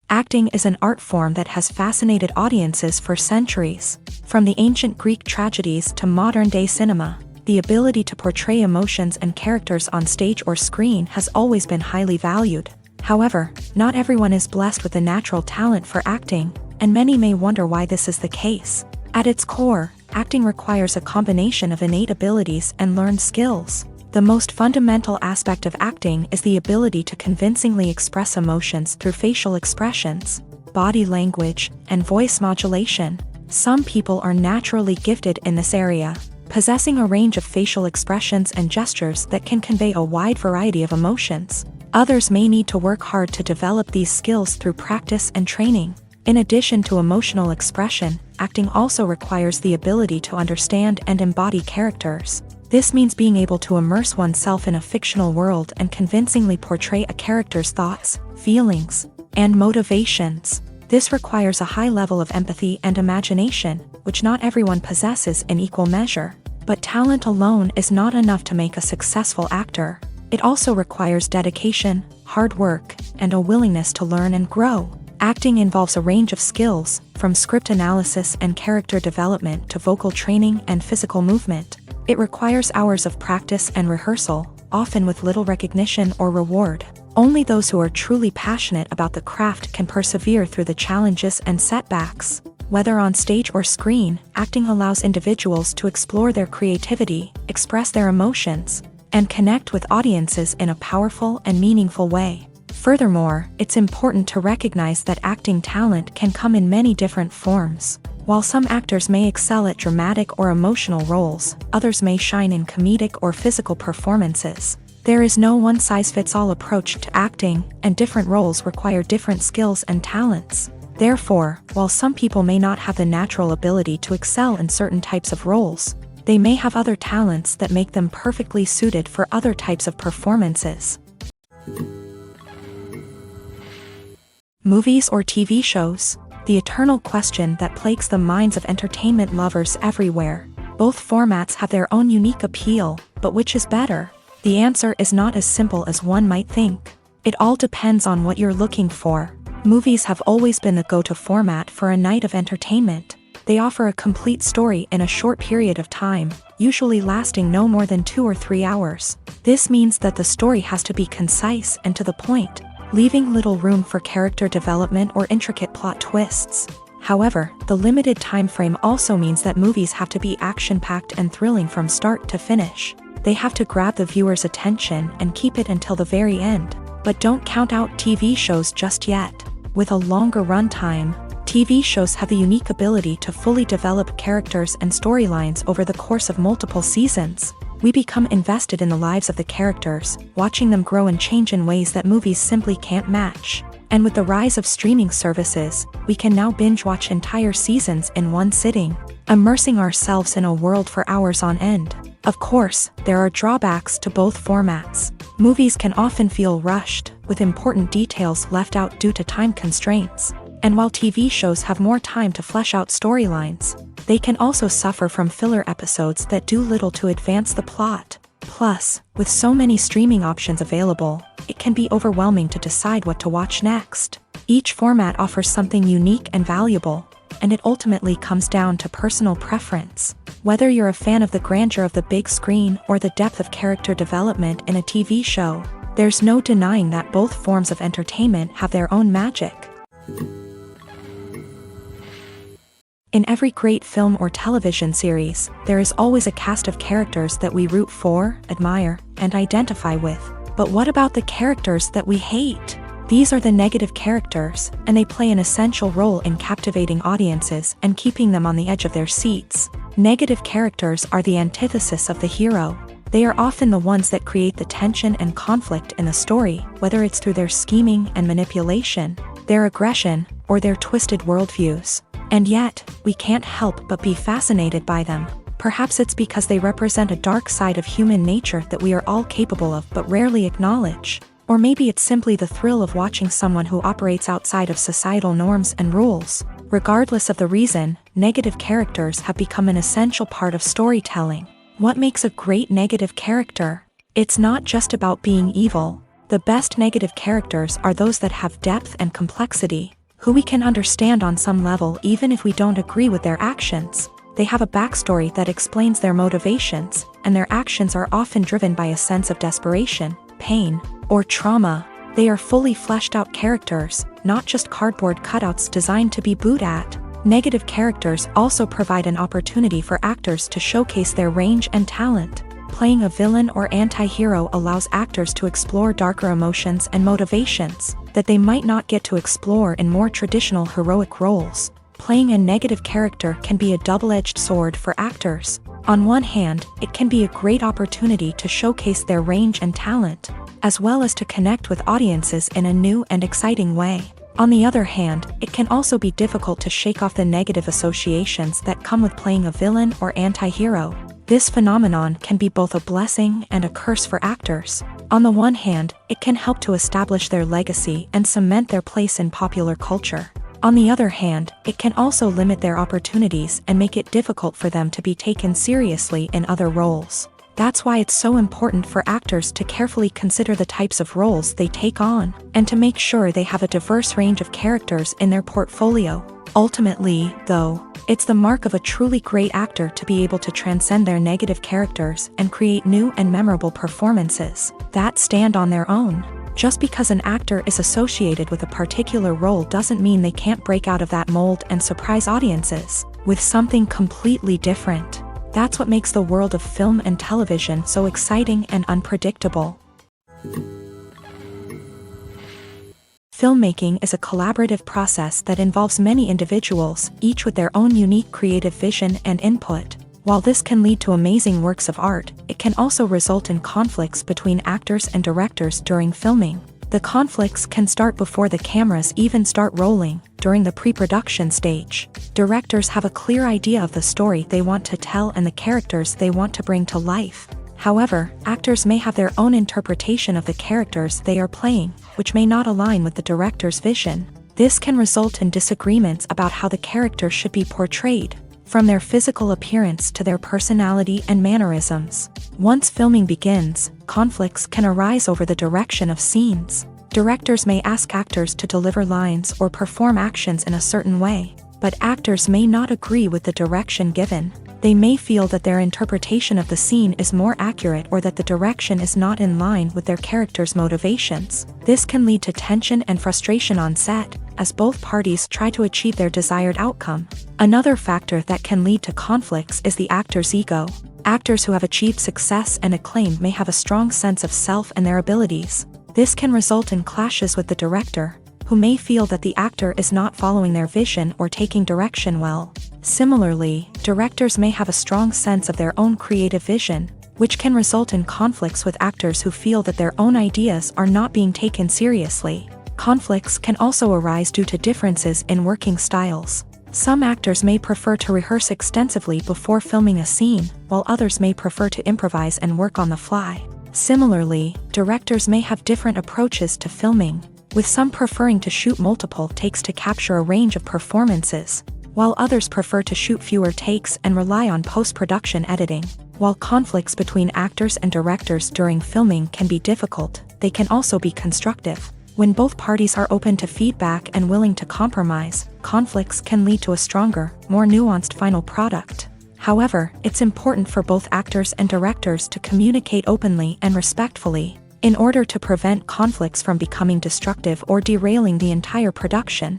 Acting is an art form that has fascinated audiences for centuries. From the ancient Greek tragedies to modern-day cinema, the ability to portray emotions and characters on stage or screen has always been highly valued. However, not everyone is blessed with a natural talent for acting, and many may wonder why this is the case. At its core, acting requires a combination of innate abilities and learned skills. The most fundamental aspect of acting is the ability to convincingly express emotions through facial expressions, body language, and voice modulation. Some people are naturally gifted in this area, possessing a range of facial expressions and gestures that can convey a wide variety of emotions. Others may need to work hard to develop these skills through practice and training. In addition to emotional expression, acting also requires the ability to understand and embody characters. This means being able to immerse oneself in a fictional world and convincingly portray a character's thoughts, feelings, and motivations. This requires a high level of empathy and imagination, which not everyone possesses in equal measure. But talent alone is not enough to make a successful actor. It also requires dedication, hard work, and a willingness to learn and grow. Acting involves a range of skills, from script analysis and character development to vocal training and physical movement. It requires hours of practice and rehearsal, often with little recognition or reward. Only those who are truly passionate about the craft can persevere through the challenges and setbacks. Whether on stage or screen, acting allows individuals to explore their creativity, express their emotions, and connect with audiences in a powerful and meaningful way. Furthermore, it's important to recognize that acting talent can come in many different forms. While some actors may excel at dramatic or emotional roles, others may shine in comedic or physical performances. There is no one-size-fits-all approach to acting, and different roles require different skills and talents. Therefore, while some people may not have the natural ability to excel in certain types of roles, they may have other talents that make them perfectly suited for other types of performances. Movies or TV shows? The eternal question that plagues the minds of entertainment lovers everywhere. Both formats have their own unique appeal, but which is better? The answer is not as simple as one might think. It all depends on what you're looking for. Movies have always been the go-to format for a night of entertainment. They offer a complete story in a short period of time, usually lasting no more than 2 or 3 hours. This means that the story has to be concise and to the point, leaving little room for character development or intricate plot twists. However, the limited time frame also means that movies have to be action-packed and thrilling from start to finish. They have to grab the viewer's attention and keep it until the very end. But don't count out TV shows just yet. With a longer runtime, TV shows have the unique ability to fully develop characters and storylines over the course of multiple seasons. We become invested in the lives of the characters, watching them grow and change in ways that movies simply can't match. And with the rise of streaming services, we can now binge-watch entire seasons in one sitting, immersing ourselves in a world for hours on end. Of course, there are drawbacks to both formats. Movies can often feel rushed, with important details left out due to time constraints. And while TV shows have more time to flesh out storylines, they can also suffer from filler episodes that do little to advance the plot. Plus, with so many streaming options available, it can be overwhelming to decide what to watch next. Each format offers something unique and valuable, and it ultimately comes down to personal preference. Whether you're a fan of the grandeur of the big screen or the depth of character development in a TV show, there's no denying that both forms of entertainment have their own magic. In every great film or television series, there is always a cast of characters that we root for, admire, and identify with. But what about the characters that we hate? These are the negative characters, and they play an essential role in captivating audiences and keeping them on the edge of their seats. Negative characters are the antithesis of the hero. They are often the ones that create the tension and conflict in the story, whether it's through their scheming and manipulation, their aggression, or their twisted worldviews. And yet, we can't help but be fascinated by them. Perhaps it's because they represent a dark side of human nature that we are all capable of but rarely acknowledge. Or maybe it's simply the thrill of watching someone who operates outside of societal norms and rules. Regardless of the reason, negative characters have become an essential part of storytelling. What makes a great negative character? It's not just about being evil. The best negative characters are those that have depth and complexity, who we can understand on some level even if we don't agree with their actions. They have a backstory that explains their motivations, and their actions are often driven by a sense of desperation, pain, or trauma. They are fully fleshed out characters, not just cardboard cutouts designed to be booed at. Negative characters also provide an opportunity for actors to showcase their range and talent. Playing a villain or anti-hero allows actors to explore darker emotions and motivations that they might not get to explore in more traditional heroic roles. Playing a negative character can be a double-edged sword for actors. On one hand, it can be a great opportunity to showcase their range and talent, as well as to connect with audiences in a new and exciting way. On the other hand, it can also be difficult to shake off the negative associations that come with playing a villain or anti-hero. This phenomenon can be both a blessing and a curse for actors. On the one hand, it can help to establish their legacy and cement their place in popular culture. On the other hand, it can also limit their opportunities and make it difficult for them to be taken seriously in other roles. That's why it's so important for actors to carefully consider the types of roles they take on, and to make sure they have a diverse range of characters in their portfolio. Ultimately, though, it's the mark of a truly great actor to be able to transcend their negative characters and create new and memorable performances that stand on their own. Just because an actor is associated with a particular role doesn't mean they can't break out of that mold and surprise audiences with something completely different. That's what makes the world of film and television so exciting and unpredictable. Filmmaking is a collaborative process that involves many individuals, each with their own unique creative vision and input. While this can lead to amazing works of art, it can also result in conflicts between actors and directors during filming. The conflicts can start before the cameras even start rolling, during the pre-production stage. Directors have a clear idea of the story they want to tell and the characters they want to bring to life. However, actors may have their own interpretation of the characters they are playing, which may not align with the director's vision. This can result in disagreements about how the character should be portrayed, from their physical appearance to their personality and mannerisms. Once filming begins, conflicts can arise over the direction of scenes. Directors may ask actors to deliver lines or perform actions in a certain way, but actors may not agree with the direction given. They may feel that their interpretation of the scene is more accurate or that the direction is not in line with their character's motivations. This can lead to tension and frustration on set, as both parties try to achieve their desired outcome. Another factor that can lead to conflicts is the actor's ego. Actors who have achieved success and acclaim may have a strong sense of self and their abilities. This can result in clashes with the director, who may feel that the actor is not following their vision or taking direction well. Similarly, directors may have a strong sense of their own creative vision, which can result in conflicts with actors who feel that their own ideas are not being taken seriously. Conflicts can also arise due to differences in working styles. Some actors may prefer to rehearse extensively before filming a scene, while others may prefer to improvise and work on the fly. Similarly, directors may have different approaches to filming, with some preferring to shoot multiple takes to capture a range of performances, while others prefer to shoot fewer takes and rely on post-production editing. While conflicts between actors and directors during filming can be difficult, they can also be constructive. When both parties are open to feedback and willing to compromise, conflicts can lead to a stronger, more nuanced final product. However, it's important for both actors and directors to communicate openly and respectfully, in order to prevent conflicts from becoming destructive or derailing the entire production.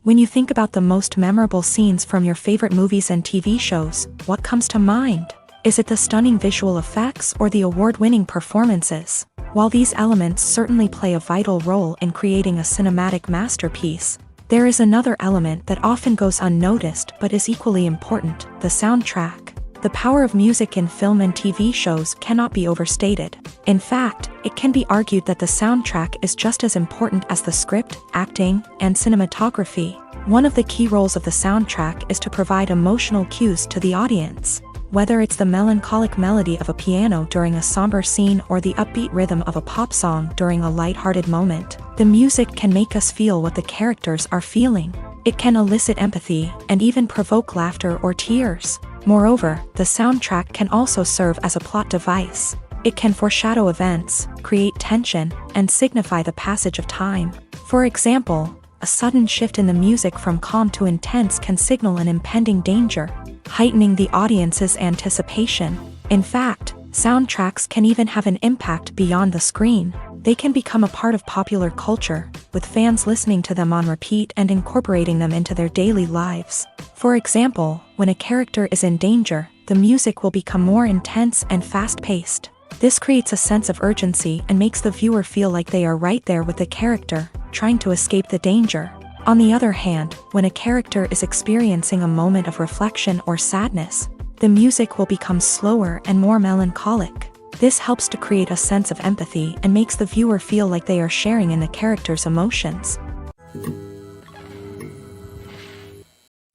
When you think about the most memorable scenes from your favorite movies and TV shows, what comes to mind? Is it the stunning visual effects or the award-winning performances? While these elements certainly play a vital role in creating a cinematic masterpiece, there is another element that often goes unnoticed but is equally important: the soundtrack. The power of music in film and TV shows cannot be overstated. In fact, it can be argued that the soundtrack is just as important as the script, acting, and cinematography. One of the key roles of the soundtrack is to provide emotional cues to the audience. Whether it's the melancholic melody of a piano during a somber scene or the upbeat rhythm of a pop song during a light-hearted moment, the music can make us feel what the characters are feeling. It can elicit empathy and even provoke laughter or tears. Moreover, the soundtrack can also serve as a plot device. It can foreshadow events, create tension, and signify the passage of time. For example, a sudden shift in the music from calm to intense can signal an impending danger, heightening the audience's anticipation. In fact, soundtracks can even have an impact beyond the screen. They can become a part of popular culture, with fans listening to them on repeat and incorporating them into their daily lives. For example, when a character is in danger, the music will become more intense and fast-paced. This creates a sense of urgency and makes the viewer feel like they are right there with the character, trying to escape the danger. On the other hand, when a character is experiencing a moment of reflection or sadness, the music will become slower and more melancholic. This helps to create a sense of empathy and makes the viewer feel like they are sharing in the character's emotions.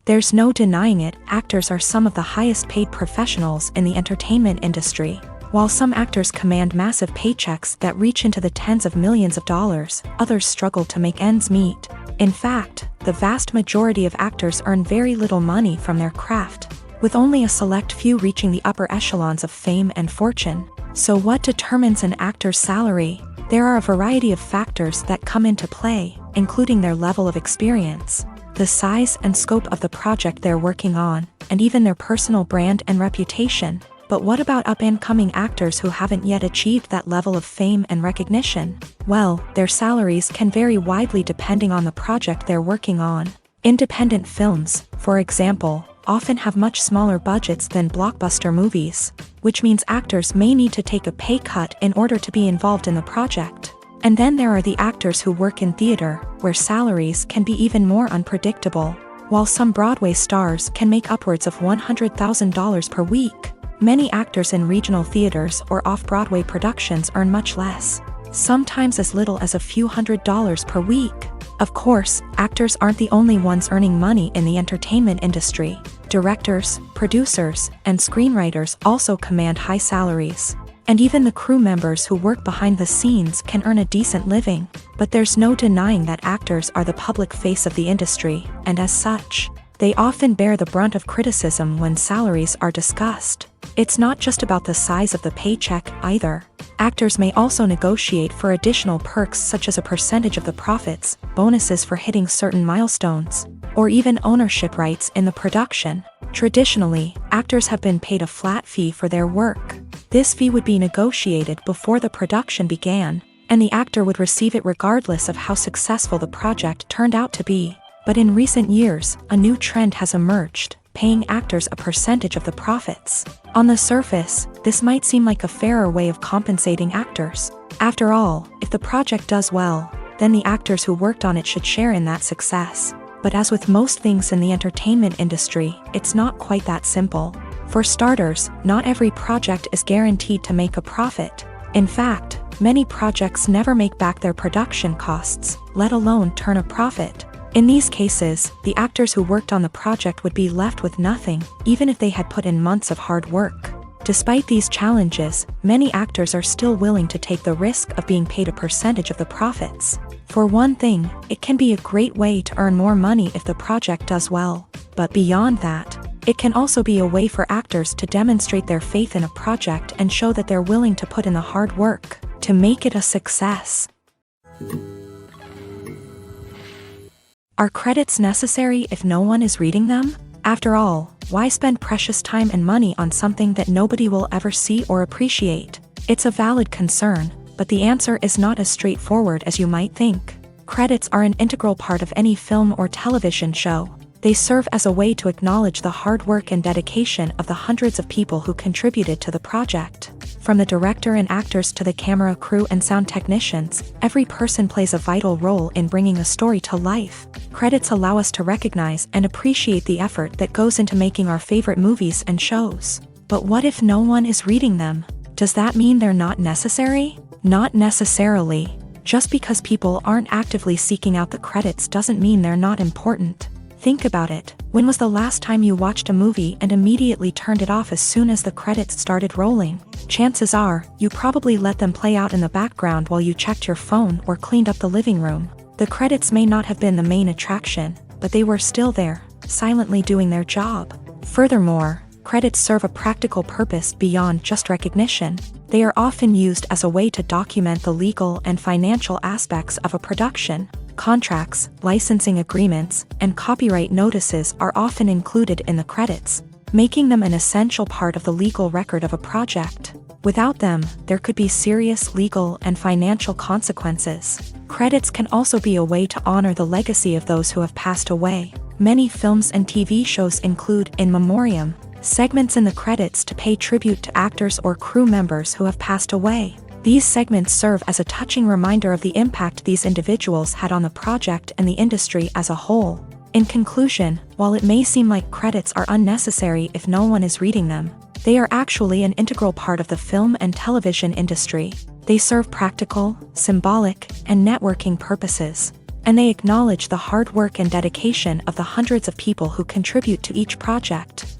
There's no denying it, actors are some of the highest paid professionals in the entertainment industry. While some actors command massive paychecks that reach into the tens of millions of dollars, others struggle to make ends meet. In fact, the vast majority of actors earn very little money from their craft, with only a select few reaching the upper echelons of fame and fortune. So what determines an actor's salary? There are a variety of factors that come into play, including their level of experience, the size and scope of the project they're working on, and even their personal brand and reputation. But what about up-and-coming actors who haven't yet achieved that level of fame and recognition? Well, their salaries can vary widely depending on the project they're working on. Independent films, for example, often have much smaller budgets than blockbuster movies, which means actors may need to take a pay cut in order to be involved in the project. And then there are the actors who work in theater, where salaries can be even more unpredictable. While some Broadway stars can make upwards of $100,000 per week, many actors in regional theaters or off-Broadway productions earn much less, sometimes as little as a few $100s per week. Of course, actors aren't the only ones earning money in the entertainment industry. Directors, producers, and screenwriters also command high salaries. And even the crew members who work behind the scenes can earn a decent living. But there's no denying that actors are the public face of the industry, and as such, they often bear the brunt of criticism when salaries are discussed. It's not just about the size of the paycheck either. Actors may also negotiate for additional perks such as a percentage of the profits, bonuses for hitting certain milestones, or even ownership rights in the production. Traditionally, actors have been paid a flat fee for their work. This fee would be negotiated before the production began, and the actor would receive it regardless of how successful the project turned out to be. But in recent years, a new trend has emerged, paying actors a percentage of the profits. On the surface, this might seem like a fairer way of compensating actors. After all, if the project does well, then the actors who worked on it should share in that success. But as with most things in the entertainment industry, it's not quite that simple. For starters, not every project is guaranteed to make a profit. In fact, Many projects never make back their production costs, let alone turn a profit. In these cases, the actors who worked on the project would be left with nothing, even if they had put in months of hard work. Despite these challenges, many actors are still willing to take the risk of being paid a percentage of the profits. For one thing, it can be a great way to earn more money if the project does well. But beyond that, it can also be a way for actors to demonstrate their faith in a project and show that they're willing to put in the hard work to make it a success. Are credits necessary if no one is reading them? After all, why spend precious time and money on something that nobody will ever see or appreciate? It's a valid concern, but the answer is not as straightforward as you might think. Credits are an integral part of any film or television show. They serve as a way to acknowledge the hard work and dedication of the hundreds of people who contributed to the project. From the director and actors to the camera crew and sound technicians, every person plays a vital role in bringing a story to life. Credits allow us to recognize and appreciate the effort that goes into making our favorite movies and shows. But what if no one is reading them? Does that mean they're not necessary? Not necessarily. Just because people aren't actively seeking out the credits doesn't mean they're not important. Think about it. When was the last time you watched a movie and immediately turned it off as soon as the credits started rolling? Chances are, you probably let them play out in the background while you checked your phone or cleaned up the living room. The credits may not have been the main attraction, but they were still there, silently doing their job. Furthermore, credits serve a practical purpose beyond just recognition. They are often used as a way to document the legal and financial aspects of a production. Contracts, licensing agreements, and copyright notices are often included in the credits, making them an essential part of the legal record of a project. Without them, there could be serious legal and financial consequences. Credits can also be a way to honor the legacy of those who have passed away. Many films and TV shows include in memoriam segments in the credits to pay tribute to actors or crew members who have passed away. These segments serve as a touching reminder of the impact these individuals had on the project and the industry as a whole. In conclusion, while it may seem like credits are unnecessary if no one is reading them, they are actually an integral part of the film and television industry. They serve practical, symbolic, and networking purposes, and they acknowledge the hard work and dedication of the hundreds of people who contribute to each project.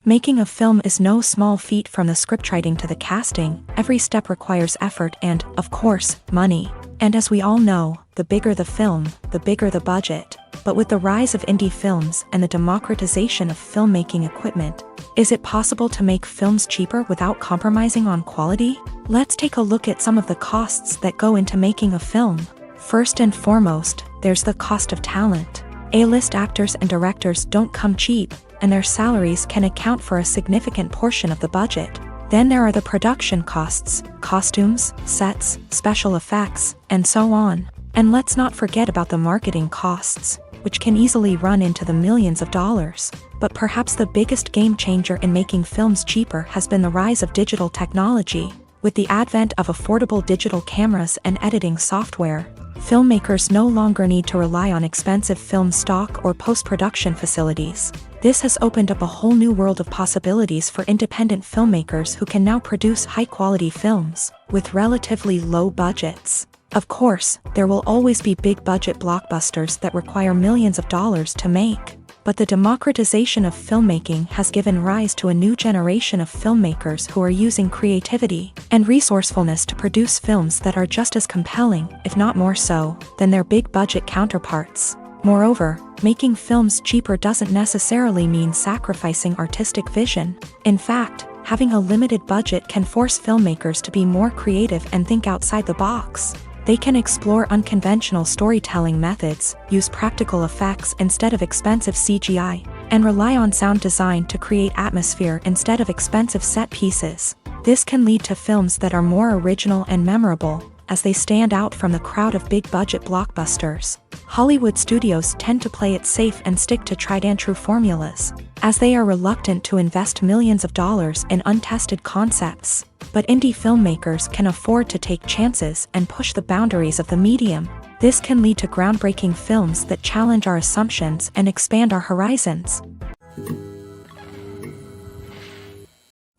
Making a film is no small feat. From the scriptwriting to the casting, every step requires effort and, of course, money. And as we all know, the bigger the film, the bigger the budget. But with the rise of indie films and the democratization of filmmaking equipment, is it possible to make films cheaper without compromising on quality? Let's take a look at some of the costs that go into making a film. First and foremost, there's the cost of talent. A-list actors and directors don't come cheap, and their salaries can account for a significant portion of the budget. Then there are the production costs, costumes, sets, special effects, and so on. And let's not forget about the marketing costs, which can easily run into the millions of dollars. But perhaps the biggest game changer in making films cheaper has been the rise of digital technology. With the advent of affordable digital cameras and editing software, filmmakers no longer need to rely on expensive film stock or post-production facilities. This has opened up a whole new world of possibilities for independent filmmakers who can now produce high-quality films with relatively low budgets. Of course, there will always be big-budget blockbusters that require millions of dollars to make. But the democratization of filmmaking has given rise to a new generation of filmmakers who are using creativity and resourcefulness to produce films that are just as compelling, if not more so, than their big-budget counterparts. Moreover, making films cheaper doesn't necessarily mean sacrificing artistic vision. In fact, having a limited budget can force filmmakers to be more creative and think outside the box. They can explore unconventional storytelling methods, use practical effects instead of expensive CGI, and rely on sound design to create atmosphere instead of expensive set pieces. This can lead to films that are more original and memorable, as they stand out from the crowd of big-budget blockbusters. Hollywood studios tend to play it safe and stick to tried-and-true formulas, as they are reluctant to invest millions of dollars in untested concepts. But indie filmmakers can afford to take chances and push the boundaries of the medium. This can lead to groundbreaking films that challenge our assumptions and expand our horizons.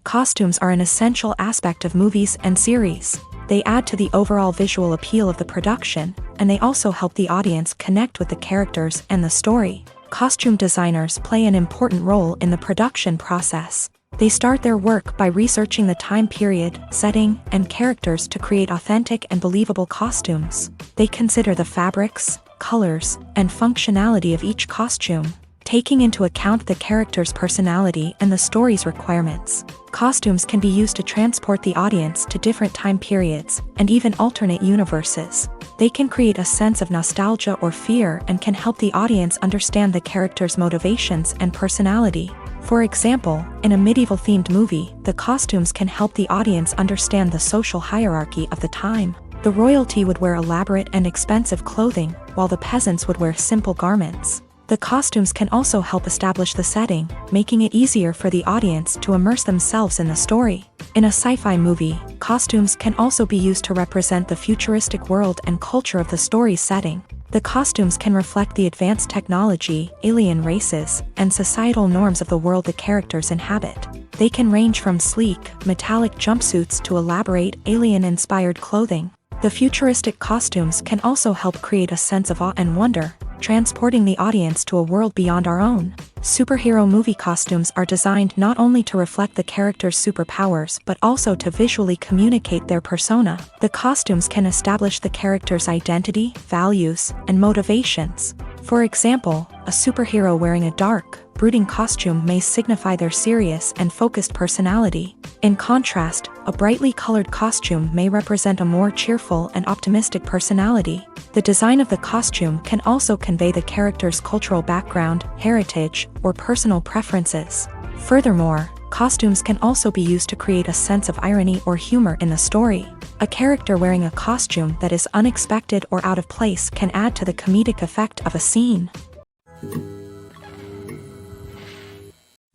Costumes are an essential aspect of movies and series. They add to the overall visual appeal of the production, and they also help the audience connect with the characters and the story. Costume designers play an important role in the production process. They start their work by researching the time period, setting, and characters to create authentic and believable costumes. They consider the fabrics, colors, and functionality of each costume, taking into account the character's personality and the story's requirements. Costumes can be used to transport the audience to different time periods and even alternate universes. They can create a sense of nostalgia or fear and can help the audience understand the character's motivations and personality. For example, in a medieval-themed movie, the costumes can help the audience understand the social hierarchy of the time. The royalty would wear elaborate and expensive clothing, while the peasants would wear simple garments. The costumes can also help establish the setting, making it easier for the audience to immerse themselves in the story. In a sci-fi movie, costumes can also be used to represent the futuristic world and culture of the story's setting. The costumes can reflect the advanced technology, alien races, and societal norms of the world the characters inhabit. They can range from sleek, metallic jumpsuits to elaborate, alien-inspired clothing. The futuristic costumes can also help create a sense of awe and wonder, transporting the audience to a world beyond our own. Superhero movie costumes are designed not only to reflect the character's superpowers but also to visually communicate their persona. The costumes can establish the character's identity, values, and motivations. For example, a superhero wearing a dark, brooding costume may signify their serious and focused personality. In contrast, a brightly colored costume may represent a more cheerful and optimistic personality. The design of the costume can also convey the character's cultural background, heritage, or personal preferences. Furthermore, costumes can also be used to create a sense of irony or humor in the story. A character wearing a costume that is unexpected or out of place can add to the comedic effect of a scene.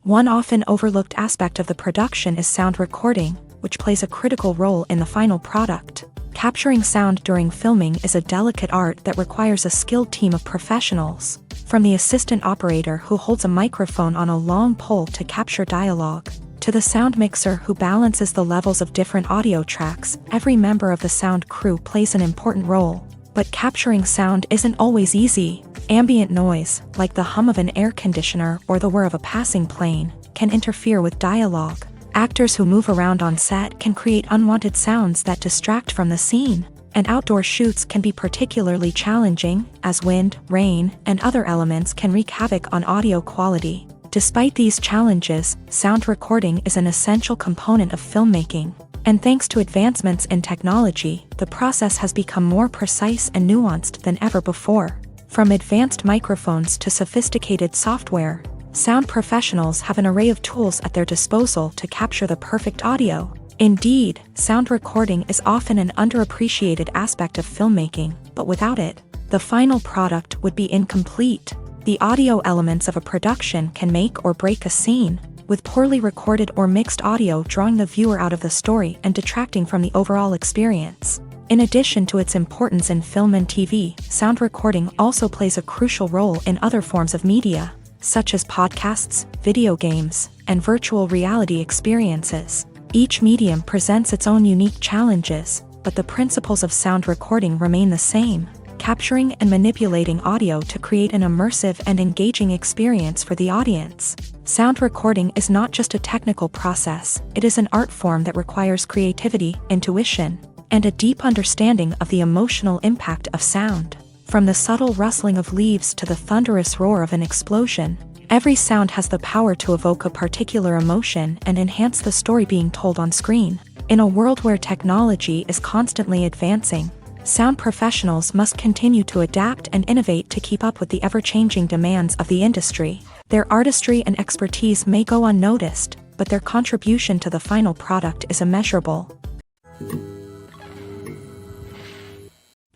One often overlooked aspect of the production is sound recording, which plays a critical role in the final product. Capturing sound during filming is a delicate art that requires a skilled team of professionals. From the assistant operator who holds a microphone on a long pole to capture dialogue, to the sound mixer who balances the levels of different audio tracks, every member of the sound crew plays an important role. But capturing sound isn't always easy. Ambient noise, like the hum of an air conditioner or the whir of a passing plane, can interfere with dialogue. Actors who move around on set can create unwanted sounds that distract from the scene. And outdoor shoots can be particularly challenging, as wind, rain, and other elements can wreak havoc on audio quality. Despite these challenges, sound recording is an essential component of filmmaking. And thanks to advancements in technology, the process has become more precise and nuanced than ever before. From advanced microphones to sophisticated software, sound professionals have an array of tools at their disposal to capture the perfect audio. Indeed, sound recording is often an underappreciated aspect of filmmaking, but without it, the final product would be incomplete. The audio elements of a production can make or break a scene, with poorly recorded or mixed audio drawing the viewer out of the story and detracting from the overall experience. In addition to its importance in film and TV, sound recording also plays a crucial role in other forms of media, such as podcasts, video games, and virtual reality experiences. Each medium presents its own unique challenges, but the principles of sound recording remain the same, capturing and manipulating audio to create an immersive and engaging experience for the audience. Sound recording is not just a technical process, it is an art form that requires creativity, intuition, and a deep understanding of the emotional impact of sound. From the subtle rustling of leaves to the thunderous roar of an explosion, every sound has the power to evoke a particular emotion and enhance the story being told on screen. In a world where technology is constantly advancing, sound professionals must continue to adapt and innovate to keep up with the ever-changing demands of the industry. Their artistry and expertise may go unnoticed, but their contribution to the final product is immeasurable.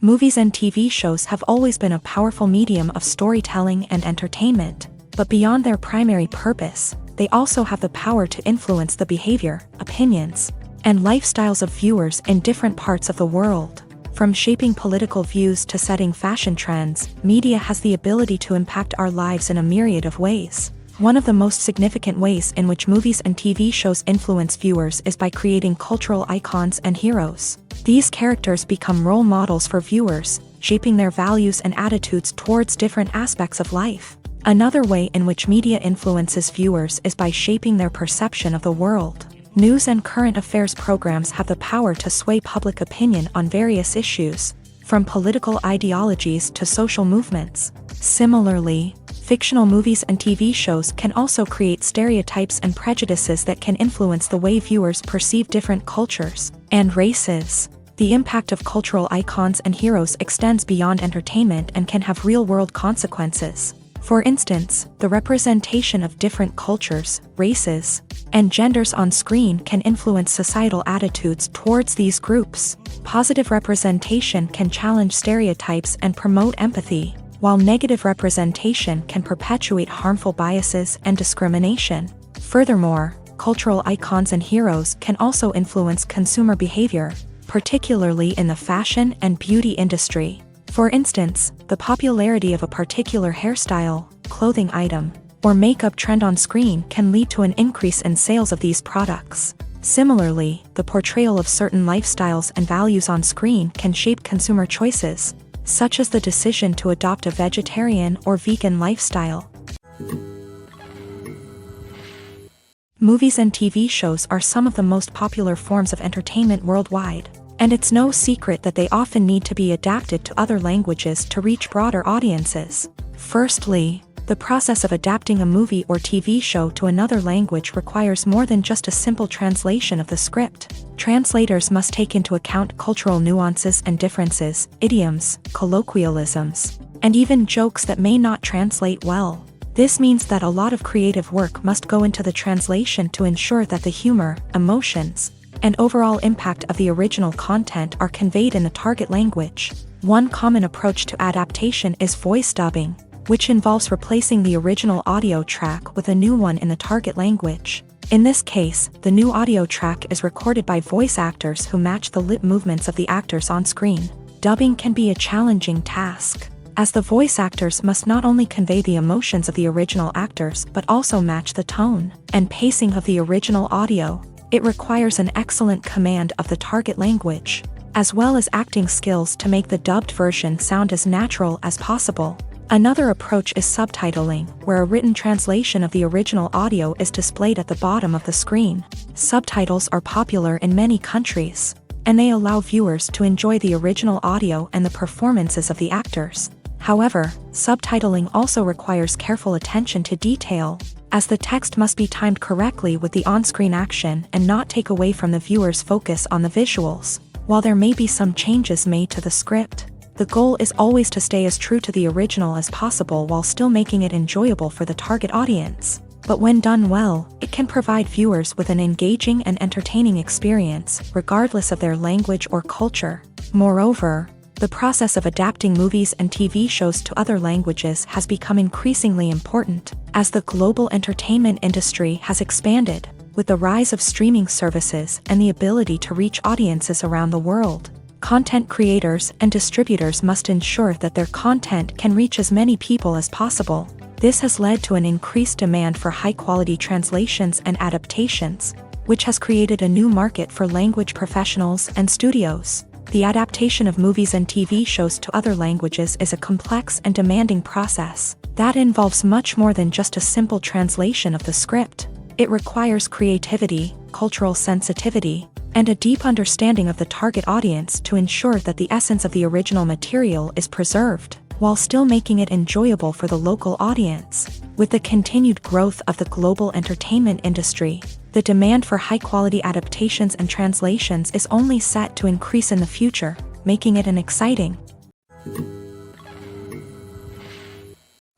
Movies and TV shows have always been a powerful medium of storytelling and entertainment, but beyond their primary purpose, they also have the power to influence the behavior, opinions, and lifestyles of viewers in different parts of the world. From shaping political views to setting fashion trends, media has the ability to impact our lives in a myriad of ways. One of the most significant ways in which movies and TV shows influence viewers is by creating cultural icons and heroes. These characters become role models for viewers, shaping their values and attitudes towards different aspects of life. Another way in which media influences viewers is by shaping their perception of the world. News and current affairs programs have the power to sway public opinion on various issues, from political ideologies to social movements. Similarly, fictional movies and TV shows can also create stereotypes and prejudices that can influence the way viewers perceive different cultures and races. The impact of cultural icons and heroes extends beyond entertainment and can have real-world consequences. For instance, the representation of different cultures, races, and genders on screen can influence societal attitudes towards these groups. Positive representation can challenge stereotypes and promote empathy, while negative representation can perpetuate harmful biases and discrimination. Furthermore, cultural icons and heroes can also influence consumer behavior, particularly in the fashion and beauty industry. For instance, the popularity of a particular hairstyle, clothing item, or makeup trend on screen can lead to an increase in sales of these products. Similarly, the portrayal of certain lifestyles and values on screen can shape consumer choices, such as the decision to adopt a vegetarian or vegan lifestyle. Movies and TV shows are some of the most popular forms of entertainment worldwide, and it's no secret that they often need to be adapted to other languages to reach broader audiences. Firstly, the process of adapting a movie or TV show to another language requires more than just a simple translation of the script. Translators must take into account cultural nuances and differences, idioms, colloquialisms, and even jokes that may not translate well. This means that a lot of creative work must go into the translation to ensure that the humor, emotions, and overall impact of the original content are conveyed in the target language. One common approach to adaptation is voice dubbing, which involves replacing the original audio track with a new one in the target language. In this case, the new audio track is recorded by voice actors who match the lip movements of the actors on screen. Dubbing can be a challenging task, as the voice actors must not only convey the emotions of the original actors but also match the tone and pacing of the original audio. It requires an excellent command of the target language, as well as acting skills to make the dubbed version sound as natural as possible. Another approach is subtitling, where a written translation of the original audio is displayed at the bottom of the screen. Subtitles are popular in many countries, and they allow viewers to enjoy the original audio and the performances of the actors. However, subtitling also requires careful attention to detail, as the text must be timed correctly with the on-screen action and not take away from the viewer's focus on the visuals. While there may be some changes made to the script, the goal is always to stay as true to the original as possible while still making it enjoyable for the target audience. But when done well, it can provide viewers with an engaging and entertaining experience, regardless of their language or culture. Moreover, the process of adapting movies and TV shows to other languages has become increasingly important, as the global entertainment industry has expanded, with the rise of streaming services and the ability to reach audiences around the world. Content creators and distributors must ensure that their content can reach as many people as possible. This has led to an increased demand for high-quality translations and adaptations, which has created a new market for language professionals and studios. The adaptation of movies and TV shows to other languages is a complex and demanding process that involves much more than just a simple translation of the script. It requires creativity, cultural sensitivity, and a deep understanding of the target audience to ensure that the essence of the original material is preserved, while still making it enjoyable for the local audience. With the continued growth of the global entertainment industry, the demand for high-quality adaptations and translations is only set to increase in the future, making it an exciting.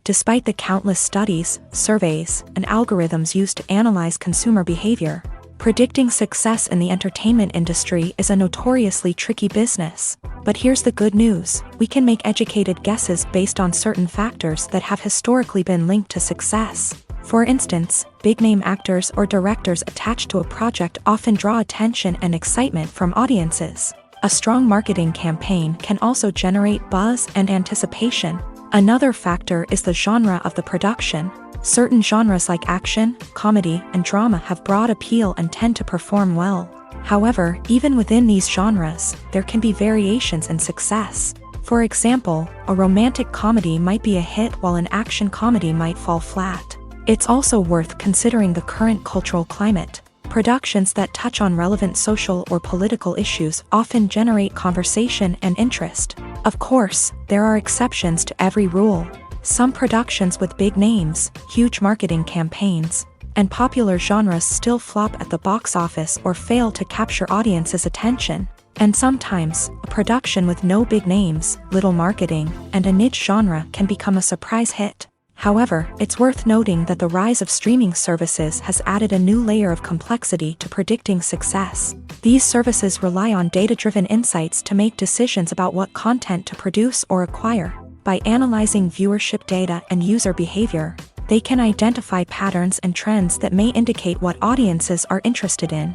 Despite the countless studies, surveys, and algorithms used to analyze consumer behavior, predicting success in the entertainment industry is a notoriously tricky business. But here's the good news: we can make educated guesses based on certain factors that have historically been linked to success. For instance, big-name actors or directors attached to a project often draw attention and excitement from audiences. A strong marketing campaign can also generate buzz and anticipation. Another factor is the genre of the production. Certain genres like action, comedy, and drama have broad appeal and tend to perform well. However, even within these genres, there can be variations in success. For example, a romantic comedy might be a hit while an action comedy might fall flat. It's also worth considering the current cultural climate. Productions that touch on relevant social or political issues often generate conversation and interest. Of course, there are exceptions to every rule. Some productions with big names, huge marketing campaigns, and popular genres still flop at the box office or fail to capture audiences' attention. And sometimes, a production with no big names, little marketing, and a niche genre can become a surprise hit. However, it's worth noting that the rise of streaming services has added a new layer of complexity to predicting success. These services rely on data-driven insights to make decisions about what content to produce or acquire. By analyzing viewership data and user behavior, they can identify patterns and trends that may indicate what audiences are interested in.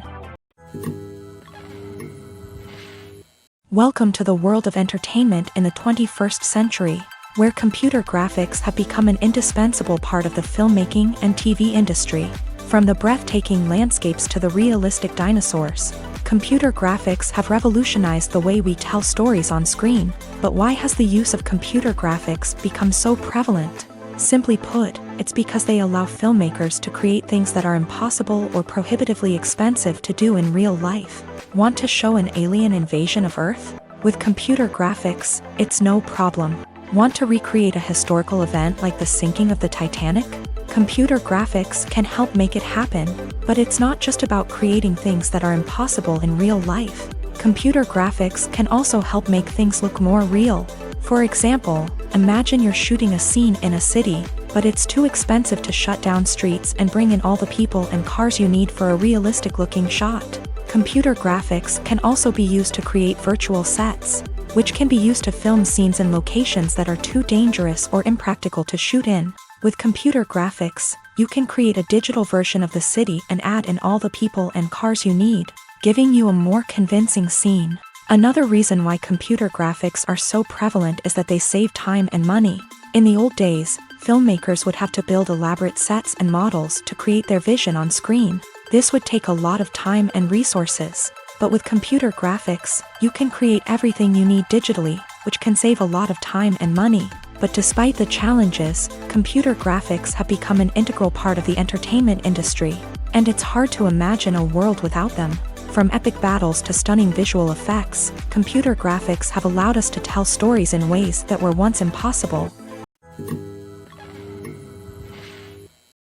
Welcome to the world of entertainment in the 21st century, where computer graphics have become an indispensable part of the filmmaking and TV industry. From the breathtaking landscapes to the realistic dinosaurs, computer graphics have revolutionized the way we tell stories on screen. But why has the use of computer graphics become so prevalent? Simply put, it's because they allow filmmakers to create things that are impossible or prohibitively expensive to do in real life. Want to show an alien invasion of Earth? With computer graphics, it's no problem. Want to recreate a historical event like the sinking of the Titanic? Computer graphics can help make it happen, but it's not just about creating things that are impossible in real life. Computer graphics can also help make things look more real. For example, imagine you're shooting a scene in a city, but it's too expensive to shut down streets and bring in all the people and cars you need for a realistic-looking shot. Computer graphics can also be used to create virtual sets, which can be used to film scenes in locations that are too dangerous or impractical to shoot in. With computer graphics, you can create a digital version of the city and add in all the people and cars you need, giving you a more convincing scene. Another reason why computer graphics are so prevalent is that they save time and money. In the old days, filmmakers would have to build elaborate sets and models to create their vision on screen. This would take a lot of time and resources. But with computer graphics, you can create everything you need digitally, which can save a lot of time and money. But despite the challenges, computer graphics have become an integral part of the entertainment industry, and it's hard to imagine a world without them. From epic battles to stunning visual effects, computer graphics have allowed us to tell stories in ways that were once impossible.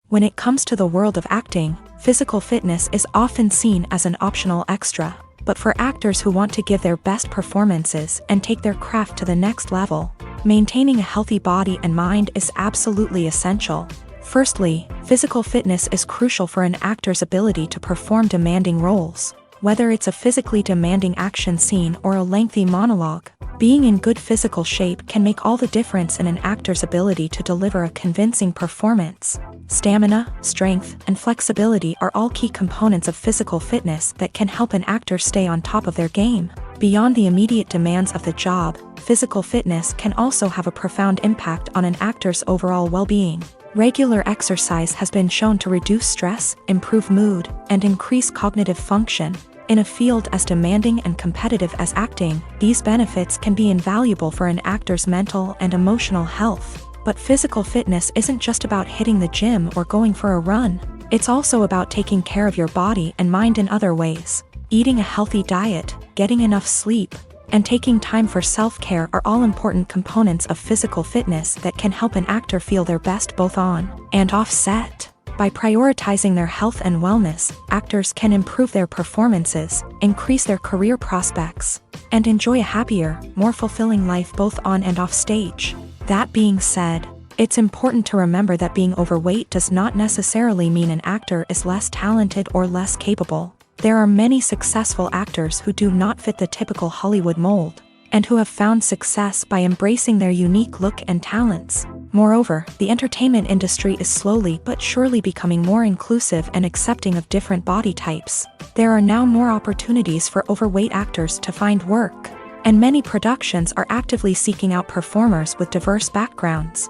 When it comes to the world of acting, physical fitness is often seen as an optional extra. But for actors who want to give their best performances and take their craft to the next level, maintaining a healthy body and mind is absolutely essential. Firstly, physical fitness is crucial for an actor's ability to perform demanding roles. Whether it's a physically demanding action scene or a lengthy monologue, being in good physical shape can make all the difference in an actor's ability to deliver a convincing performance. Stamina, strength, and flexibility are all key components of physical fitness that can help an actor stay on top of their game. Beyond the immediate demands of the job, physical fitness can also have a profound impact on an actor's overall well-being. Regular exercise has been shown to reduce stress, improve mood, and increase cognitive function. In a field as demanding and competitive as acting, these benefits can be invaluable for an actor's mental and emotional health. But physical fitness isn't just about hitting the gym or going for a run. It's also about taking care of your body and mind in other ways. Eating a healthy diet, getting enough sleep, and taking time for self-care are all important components of physical fitness that can help an actor feel their best both on and off set. By prioritizing their health and wellness, actors can improve their performances, increase their career prospects, and enjoy a happier, more fulfilling life both on and off stage. That being said, it's important to remember that being overweight does not necessarily mean an actor is less talented or less capable. There are many successful actors who do not fit the typical Hollywood mold, and who have found success by embracing their unique look and talents. Moreover, the entertainment industry is slowly but surely becoming more inclusive and accepting of different body types. There are now more opportunities for overweight actors to find work, and many productions are actively seeking out performers with diverse backgrounds.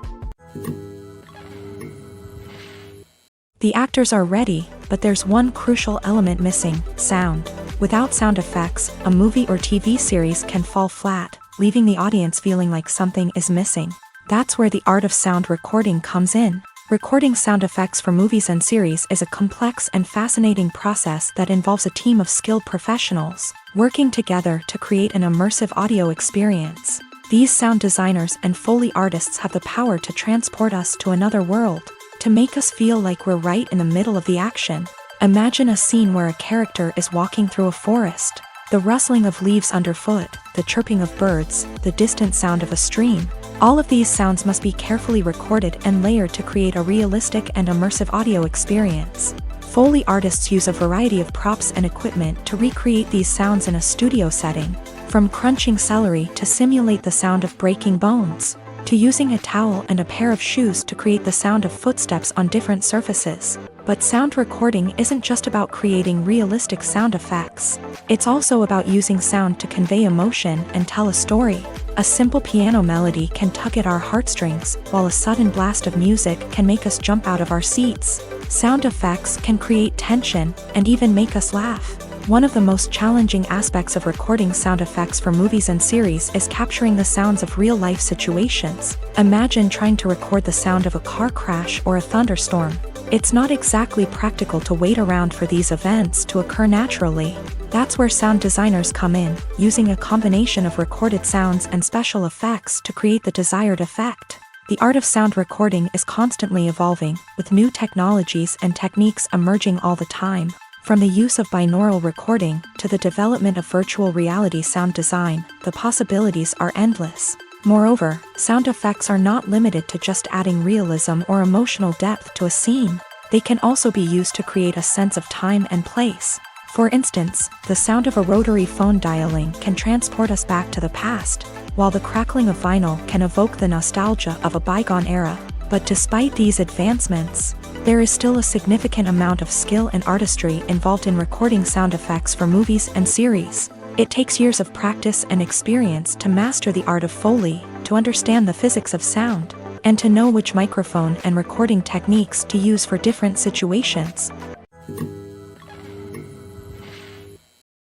The actors are ready, but there's one crucial element missing: sound. Without sound effects, a movie or TV series can fall flat, leaving the audience feeling like something is missing. That's where the art of sound recording comes in. Recording sound effects for movies and series is a complex and fascinating process that involves a team of skilled professionals working together to create an immersive audio experience. These sound designers and Foley artists have the power to transport us to another world, to make us feel like we're right in the middle of the action. Imagine a scene where a character is walking through a forest. The rustling of leaves underfoot, the chirping of birds, the distant sound of a stream. All of these sounds must be carefully recorded and layered to create a realistic and immersive audio experience. Foley artists use a variety of props and equipment to recreate these sounds in a studio setting, from crunching celery to simulate the sound of breaking bones, to using a towel and a pair of shoes to create the sound of footsteps on different surfaces. But sound recording isn't just about creating realistic sound effects. It's also about using sound to convey emotion and tell a story. A simple piano melody can tug at our heartstrings, while a sudden blast of music can make us jump out of our seats. Sound effects can create tension and even make us laugh. One of the most challenging aspects of recording sound effects for movies and series is capturing the sounds of real-life situations. Imagine trying to record the sound of a car crash or a thunderstorm. It's not exactly practical to wait around for these events to occur naturally. That's where sound designers come in, using a combination of recorded sounds and special effects to create the desired effect. The art of sound recording is constantly evolving, with new technologies and techniques emerging all the time. From the use of binaural recording to the development of virtual reality sound design, the possibilities are endless. Moreover, sound effects are not limited to just adding realism or emotional depth to a scene. They can also be used to create a sense of time and place. For instance, the sound of a rotary phone dialing can transport us back to the past, while the crackling of vinyl can evoke the nostalgia of a bygone era. But despite these advancements, there is still a significant amount of skill and artistry involved in recording sound effects for movies and series. It takes years of practice and experience to master the art of Foley, to understand the physics of sound, and to know which microphone and recording techniques to use for different situations.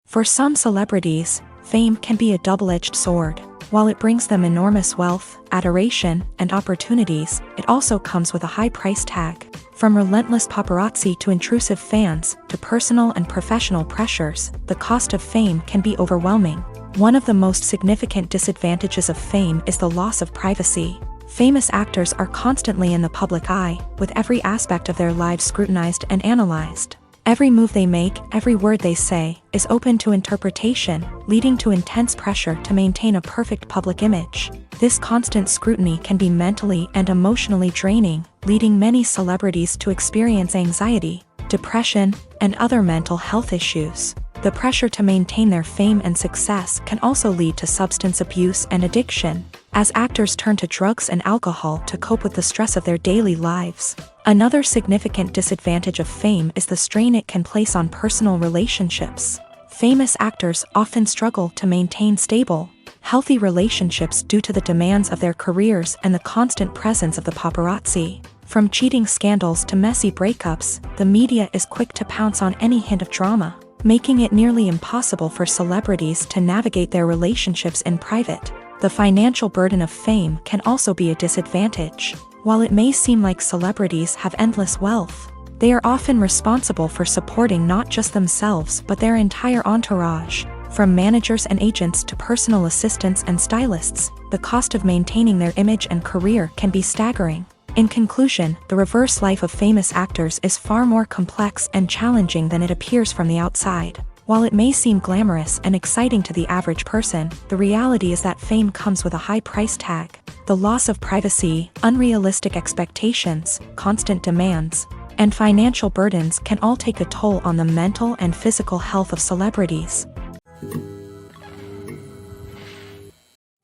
For some celebrities, fame can be a double-edged sword. While it brings them enormous wealth, adoration, and opportunities, it also comes with a high price tag. From relentless paparazzi to intrusive fans, to personal and professional pressures, the cost of fame can be overwhelming. One of the most significant disadvantages of fame is the loss of privacy. Famous actors are constantly in the public eye, with every aspect of their lives scrutinized and analyzed. Every move they make, every word they say, is open to interpretation, leading to intense pressure to maintain a perfect public image. This constant scrutiny can be mentally and emotionally draining, leading many celebrities to experience anxiety, depression, and other mental health issues. The pressure to maintain their fame and success can also lead to substance abuse and addiction, as actors turn to drugs and alcohol to cope with the stress of their daily lives. Another significant disadvantage of fame is the strain it can place on personal relationships. Famous actors often struggle to maintain stable, healthy relationships due to the demands of their careers and the constant presence of the paparazzi. From cheating scandals to messy breakups, the media is quick to pounce on any hint of drama, making it nearly impossible for celebrities to navigate their relationships in private. The financial burden of fame can also be a disadvantage. While it may seem like celebrities have endless wealth, they are often responsible for supporting not just themselves but their entire entourage. From managers and agents to personal assistants and stylists, the cost of maintaining their image and career can be staggering. In conclusion, the reverse life of famous actors is far more complex and challenging than it appears from the outside. While it may seem glamorous and exciting to the average person, the reality is that fame comes with a high price tag. The loss of privacy, unrealistic expectations, constant demands, and financial burdens can all take a toll on the mental and physical health of celebrities.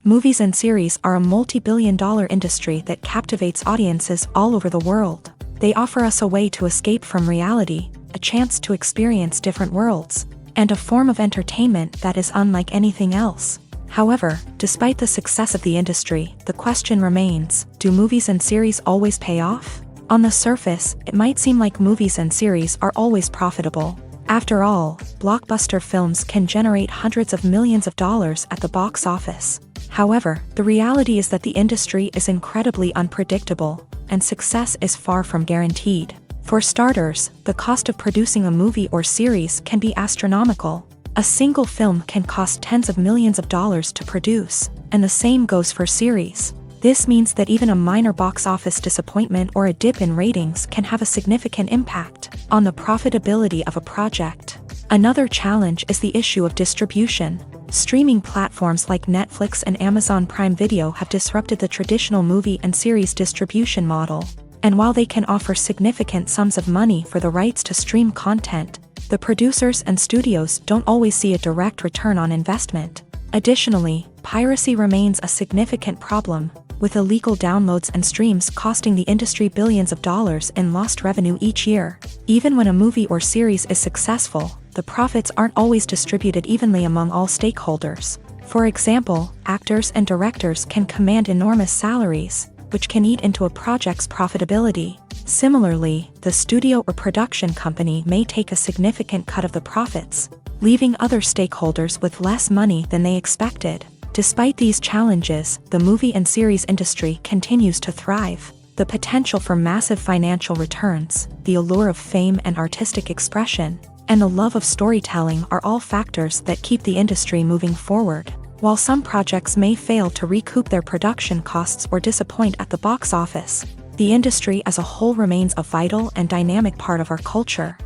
Movies and series are a multi-billion-dollar industry that captivates audiences all over the world. They offer us a way to escape from reality, a chance to experience different worlds, and a form of entertainment that is unlike anything else. However, despite the success of the industry, the question remains, do movies and series always pay off? On the surface, it might seem like movies and series are always profitable. After all, blockbuster films can generate hundreds of millions of dollars at the box office. However, the reality is that the industry is incredibly unpredictable, and success is far from guaranteed. For starters, the cost of producing a movie or series can be astronomical. A single film can cost tens of millions of dollars to produce, and the same goes for series. This means that even a minor box office disappointment or a dip in ratings can have a significant impact on the profitability of a project. Another challenge is the issue of distribution. Streaming platforms like Netflix and Amazon Prime Video have disrupted the traditional movie and series distribution model. And while they can offer significant sums of money for the rights to stream content, the producers and studios don't always see a direct return on investment. Additionally, piracy remains a significant problem, with illegal downloads and streams costing the industry billions of dollars in lost revenue each year. Even when a movie or series is successful, the profits aren't always distributed evenly among all stakeholders. For example, actors and directors can command enormous salaries, which can eat into a project's profitability. Similarly, the studio or production company may take a significant cut of the profits, leaving other stakeholders with less money than they expected. Despite these challenges, the movie and series industry continues to thrive. The potential for massive financial returns, the allure of fame and artistic expression, and the love of storytelling are all factors that keep the industry moving forward. While some projects may fail to recoup their production costs or disappoint at the box office, the industry as a whole remains a vital and dynamic part of our culture.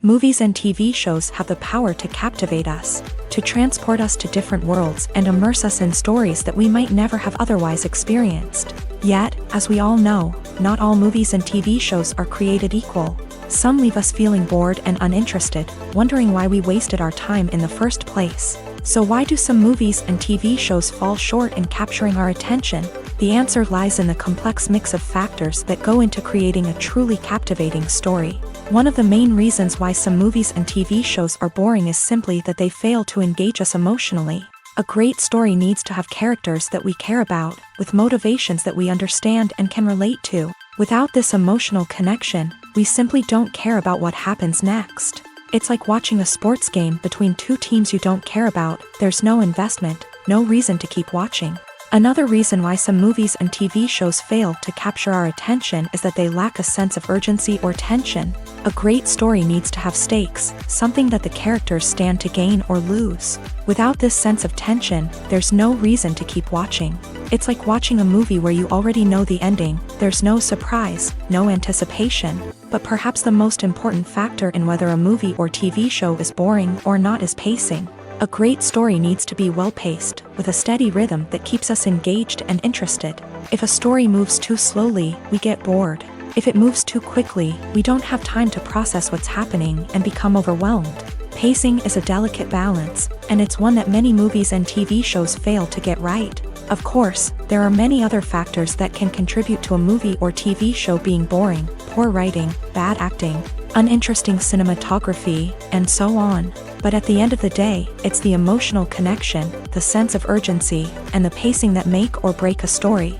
Movies and TV shows have the power to captivate us, to transport us to different worlds and immerse us in stories that we might never have otherwise experienced. Yet, as we all know, not all movies and TV shows are created equal. Some leave us feeling bored and uninterested, wondering why we wasted our time in the first place. So why do some movies and TV shows fall short in capturing our attention? The answer lies in the complex mix of factors that go into creating a truly captivating story. One of the main reasons why some movies and TV shows are boring is simply that they fail to engage us emotionally. A great story needs to have characters that we care about, with motivations that we understand and can relate to. Without this emotional connection, we simply don't care about what happens next. It's like watching a sports game between two teams you don't care about. There's no investment, no reason to keep watching. Another reason why some movies and TV shows fail to capture our attention is that they lack a sense of urgency or tension. A great story needs to have stakes, something that the characters stand to gain or lose. Without this sense of tension, there's no reason to keep watching. It's like watching a movie where you already know the ending. There's no surprise, no anticipation. But perhaps the most important factor in whether a movie or TV show is boring or not is pacing. A great story needs to be well-paced, with a steady rhythm that keeps us engaged and interested. If a story moves too slowly, we get bored. If it moves too quickly, we don't have time to process what's happening and become overwhelmed. Pacing is a delicate balance, and it's one that many movies and TV shows fail to get right. Of course, there are many other factors that can contribute to a movie or TV show being boring: poor writing, bad acting, uninteresting cinematography, and so on. But at the end of the day, it's the emotional connection, the sense of urgency, and the pacing that make or break a story.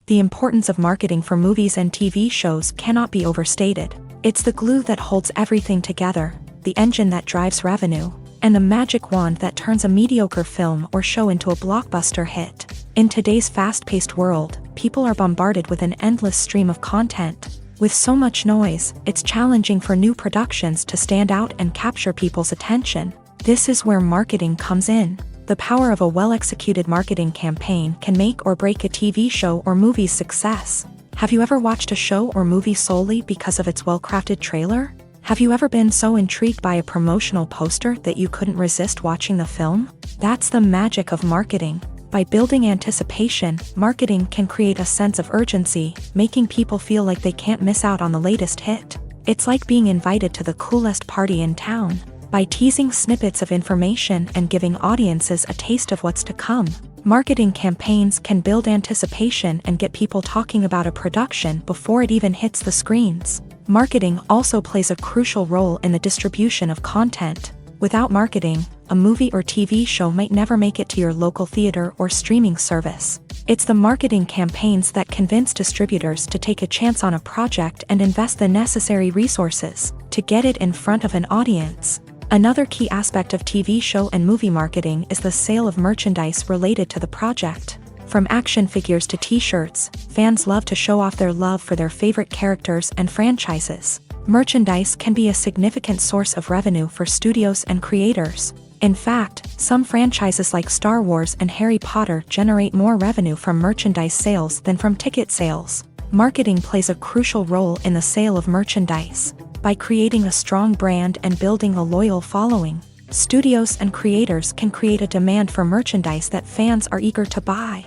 The importance of marketing for movies and TV shows cannot be overstated. It's the glue that holds everything together, the engine that drives revenue, and the magic wand that turns a mediocre film or show into a blockbuster hit. In today's fast-paced world, people are bombarded with an endless stream of content. With so much noise, it's challenging for new productions to stand out and capture people's attention. This is where marketing comes in. The power of a well-executed marketing campaign can make or break a TV show or movie's success. Have you ever watched a show or movie solely because of its well-crafted trailer? Have you ever been so intrigued by a promotional poster that you couldn't resist watching the film? That's the magic of marketing. By building anticipation, marketing can create a sense of urgency, making people feel like they can't miss out on the latest hit. It's like being invited to the coolest party in town. By teasing snippets of information and giving audiences a taste of what's to come, marketing campaigns can build anticipation and get people talking about a production before it even hits the screens. Marketing also plays a crucial role in the distribution of content. Without marketing, a movie or TV show might never make it to your local theater or streaming service. It's the marketing campaigns that convince distributors to take a chance on a project and invest the necessary resources to get it in front of an audience. Another key aspect of TV show and movie marketing is the sale of merchandise related to the project. From action figures to t-shirts, fans love to show off their love for their favorite characters and franchises. Merchandise can be a significant source of revenue for studios and creators. In fact, some franchises like Star Wars and Harry Potter generate more revenue from merchandise sales than from ticket sales. Marketing plays a crucial role in the sale of merchandise. By creating a strong brand and building a loyal following, studios and creators can create a demand for merchandise that fans are eager to buy.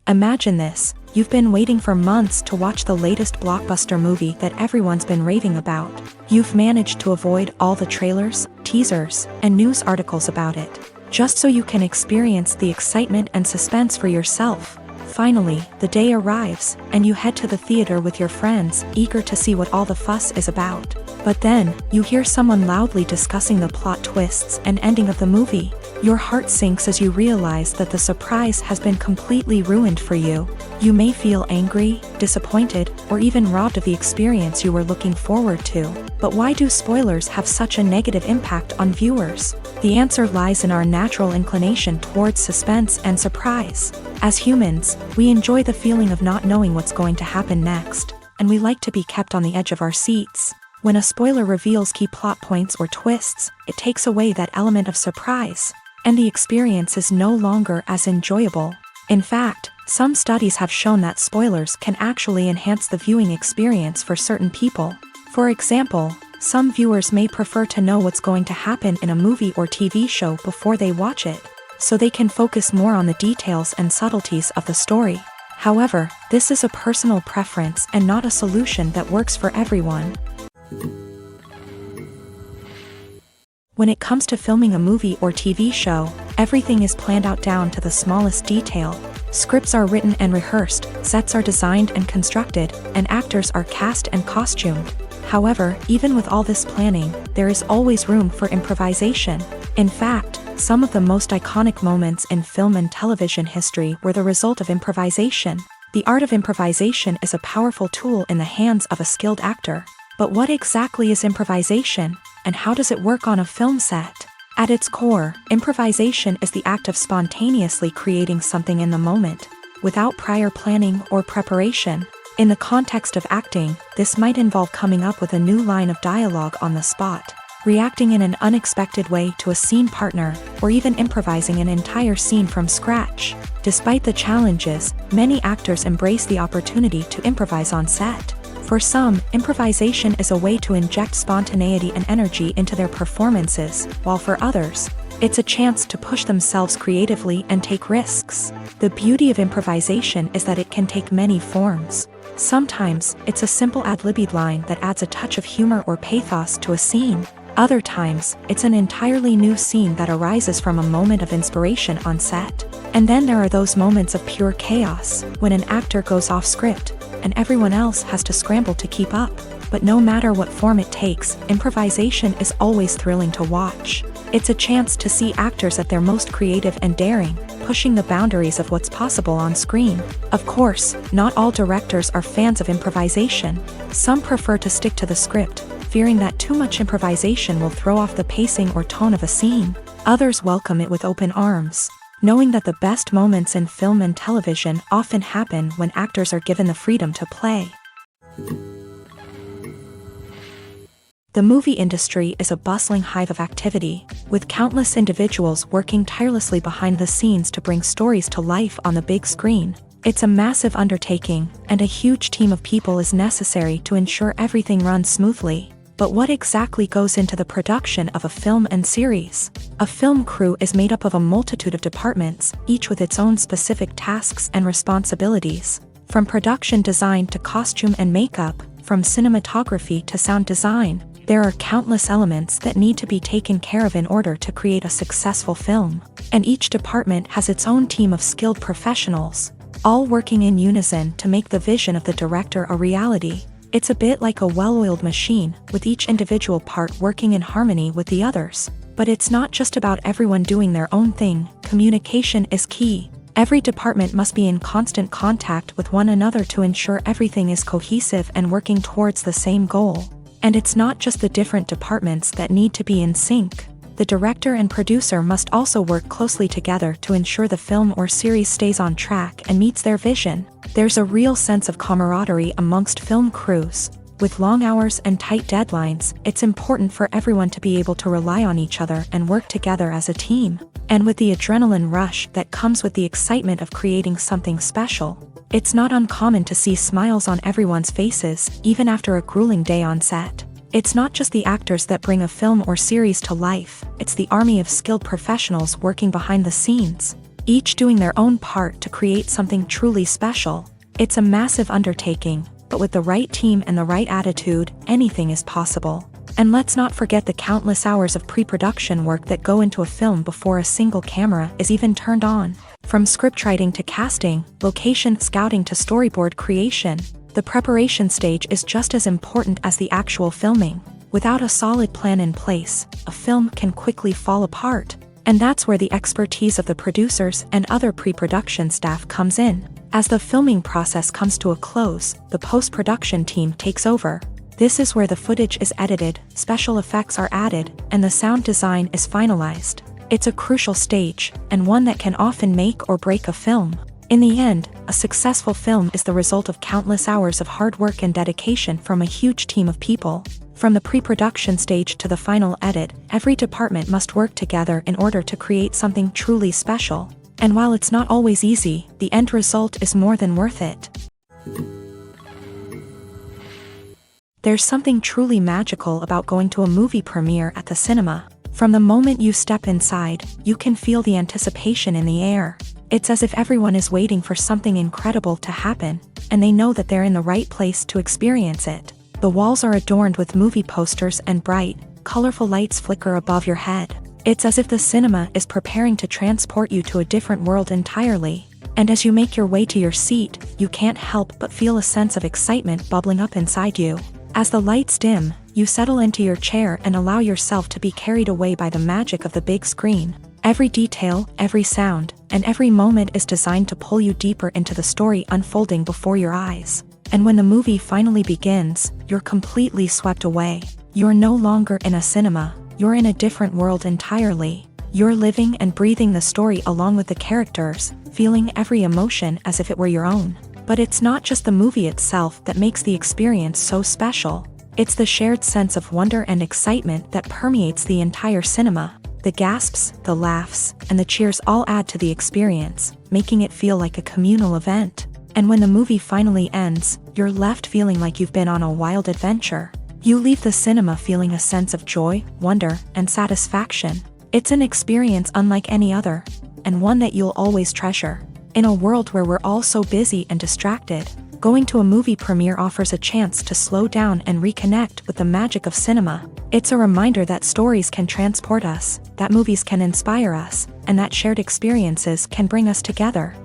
Imagine this: you've been waiting for months to watch the latest blockbuster movie that everyone's been raving about. You've managed to avoid all the trailers, teasers, and news articles about it, just so you can experience the excitement and suspense for yourself. Finally, the day arrives, and you head to the theater with your friends, eager to see what all the fuss is about. But then, you hear someone loudly discussing the plot twists and ending of the movie. Your heart sinks as you realize that the surprise has been completely ruined for you. You may feel angry, disappointed, or even robbed of the experience you were looking forward to. But why do spoilers have such a negative impact on viewers? The answer lies in our natural inclination towards suspense and surprise. As humans, we enjoy the feeling of not knowing what's going to happen next, and we like to be kept on the edge of our seats. When a spoiler reveals key plot points or twists, it takes away that element of surprise, and the experience is no longer as enjoyable. In fact, some studies have shown that spoilers can actually enhance the viewing experience for certain people. For example, some viewers may prefer to know what's going to happen in a movie or TV show before they watch it, so they can focus more on the details and subtleties of the story. However, this is a personal preference and not a solution that works for everyone. When it comes to filming a movie or TV show, everything is planned out down to the smallest detail. Scripts are written and rehearsed, sets are designed and constructed, and actors are cast and costumed. However, even with all this planning, there is always room for improvisation. In fact, some of the most iconic moments in film and television history were the result of improvisation. The art of improvisation is a powerful tool in the hands of a skilled actor. But what exactly is improvisation, and how does it work on a film set? At its core, improvisation is the act of spontaneously creating something in the moment, without prior planning or preparation. In the context of acting, this might involve coming up with a new line of dialogue on the spot, reacting in an unexpected way to a scene partner, or even improvising an entire scene from scratch. Despite the challenges, many actors embrace the opportunity to improvise on set. For some, improvisation is a way to inject spontaneity and energy into their performances, while for others, it's a chance to push themselves creatively and take risks. The beauty of improvisation is that it can take many forms. Sometimes, it's a simple ad-libbed line that adds a touch of humor or pathos to a scene. Other times, it's an entirely new scene that arises from a moment of inspiration on set. And then there are those moments of pure chaos, when an actor goes off script, and everyone else has to scramble to keep up. But no matter what form it takes, improvisation is always thrilling to watch. It's a chance to see actors at their most creative and daring, pushing the boundaries of what's possible on screen. Of course, not all directors are fans of improvisation. Some prefer to stick to the script, fearing that too much improvisation will throw off the pacing or tone of a scene. Others welcome it with open arms, knowing that the best moments in film and television often happen when actors are given the freedom to play. The movie industry is a bustling hive of activity, with countless individuals working tirelessly behind the scenes to bring stories to life on the big screen. It's a massive undertaking, and a huge team of people is necessary to ensure everything runs smoothly. But what exactly goes into the production of a film and series? A film crew is made up of a multitude of departments, each with its own specific tasks and responsibilities. From production design to costume and makeup, from cinematography to sound design, there are countless elements that need to be taken care of in order to create a successful film. And each department has its own team of skilled professionals, all working in unison to make the vision of the director a reality. It's a bit like a well-oiled machine, with each individual part working in harmony with the others. But it's not just about everyone doing their own thing. Communication is key. Every department must be in constant contact with one another to ensure everything is cohesive and working towards the same goal. And it's not just the different departments that need to be in sync. The director and producer must also work closely together to ensure the film or series stays on track and meets their vision. There's a real sense of camaraderie amongst film crews. With long hours and tight deadlines, it's important for everyone to be able to rely on each other and work together as a team. And with the adrenaline rush that comes with the excitement of creating something special, it's not uncommon to see smiles on everyone's faces, even after a grueling day on set. It's not just the actors that bring a film or series to life, it's the army of skilled professionals working behind the scenes, each doing their own part to create something truly special. It's a massive undertaking, but with the right team and the right attitude, anything is possible. And let's not forget the countless hours of pre-production work that go into a film before a single camera is even turned on. From scriptwriting to casting, location scouting to storyboard creation, the preparation stage is just as important as the actual filming. Without a solid plan in place, a film can quickly fall apart. And that's where the expertise of the producers and other pre-production staff comes in. As the filming process comes to a close, the post-production team takes over. This is where the footage is edited, special effects are added, and the sound design is finalized. It's a crucial stage, and one that can often make or break a film. In the end, a successful film is the result of countless hours of hard work and dedication from a huge team of people. From the pre-production stage to the final edit, every department must work together in order to create something truly special. And while it's not always easy, the end result is more than worth it. There's something truly magical about going to a movie premiere at the cinema. From the moment you step inside, you can feel the anticipation in the air. It's as if everyone is waiting for something incredible to happen, and they know that they're in the right place to experience it. The walls are adorned with movie posters and bright, colorful lights flicker above your head. It's as if the cinema is preparing to transport you to a different world entirely. And as you make your way to your seat, you can't help but feel a sense of excitement bubbling up inside you. As the lights dim, you settle into your chair and allow yourself to be carried away by the magic of the big screen. Every detail, every sound, and every moment is designed to pull you deeper into the story unfolding before your eyes. And when the movie finally begins, you're completely swept away. You're no longer in a cinema, you're in a different world entirely. You're living and breathing the story along with the characters, feeling every emotion as if it were your own. But it's not just the movie itself that makes the experience so special. It's the shared sense of wonder and excitement that permeates the entire cinema. The gasps, the laughs, and the cheers all add to the experience, making it feel like a communal event. And when the movie finally ends, you're left feeling like you've been on a wild adventure. You leave the cinema feeling a sense of joy, wonder, and satisfaction. It's an experience unlike any other, and one that you'll always treasure. In a world where we're all so busy and distracted, going to a movie premiere offers a chance to slow down and reconnect with the magic of cinema. It's a reminder that stories can transport us, that movies can inspire us, and that shared experiences can bring us together.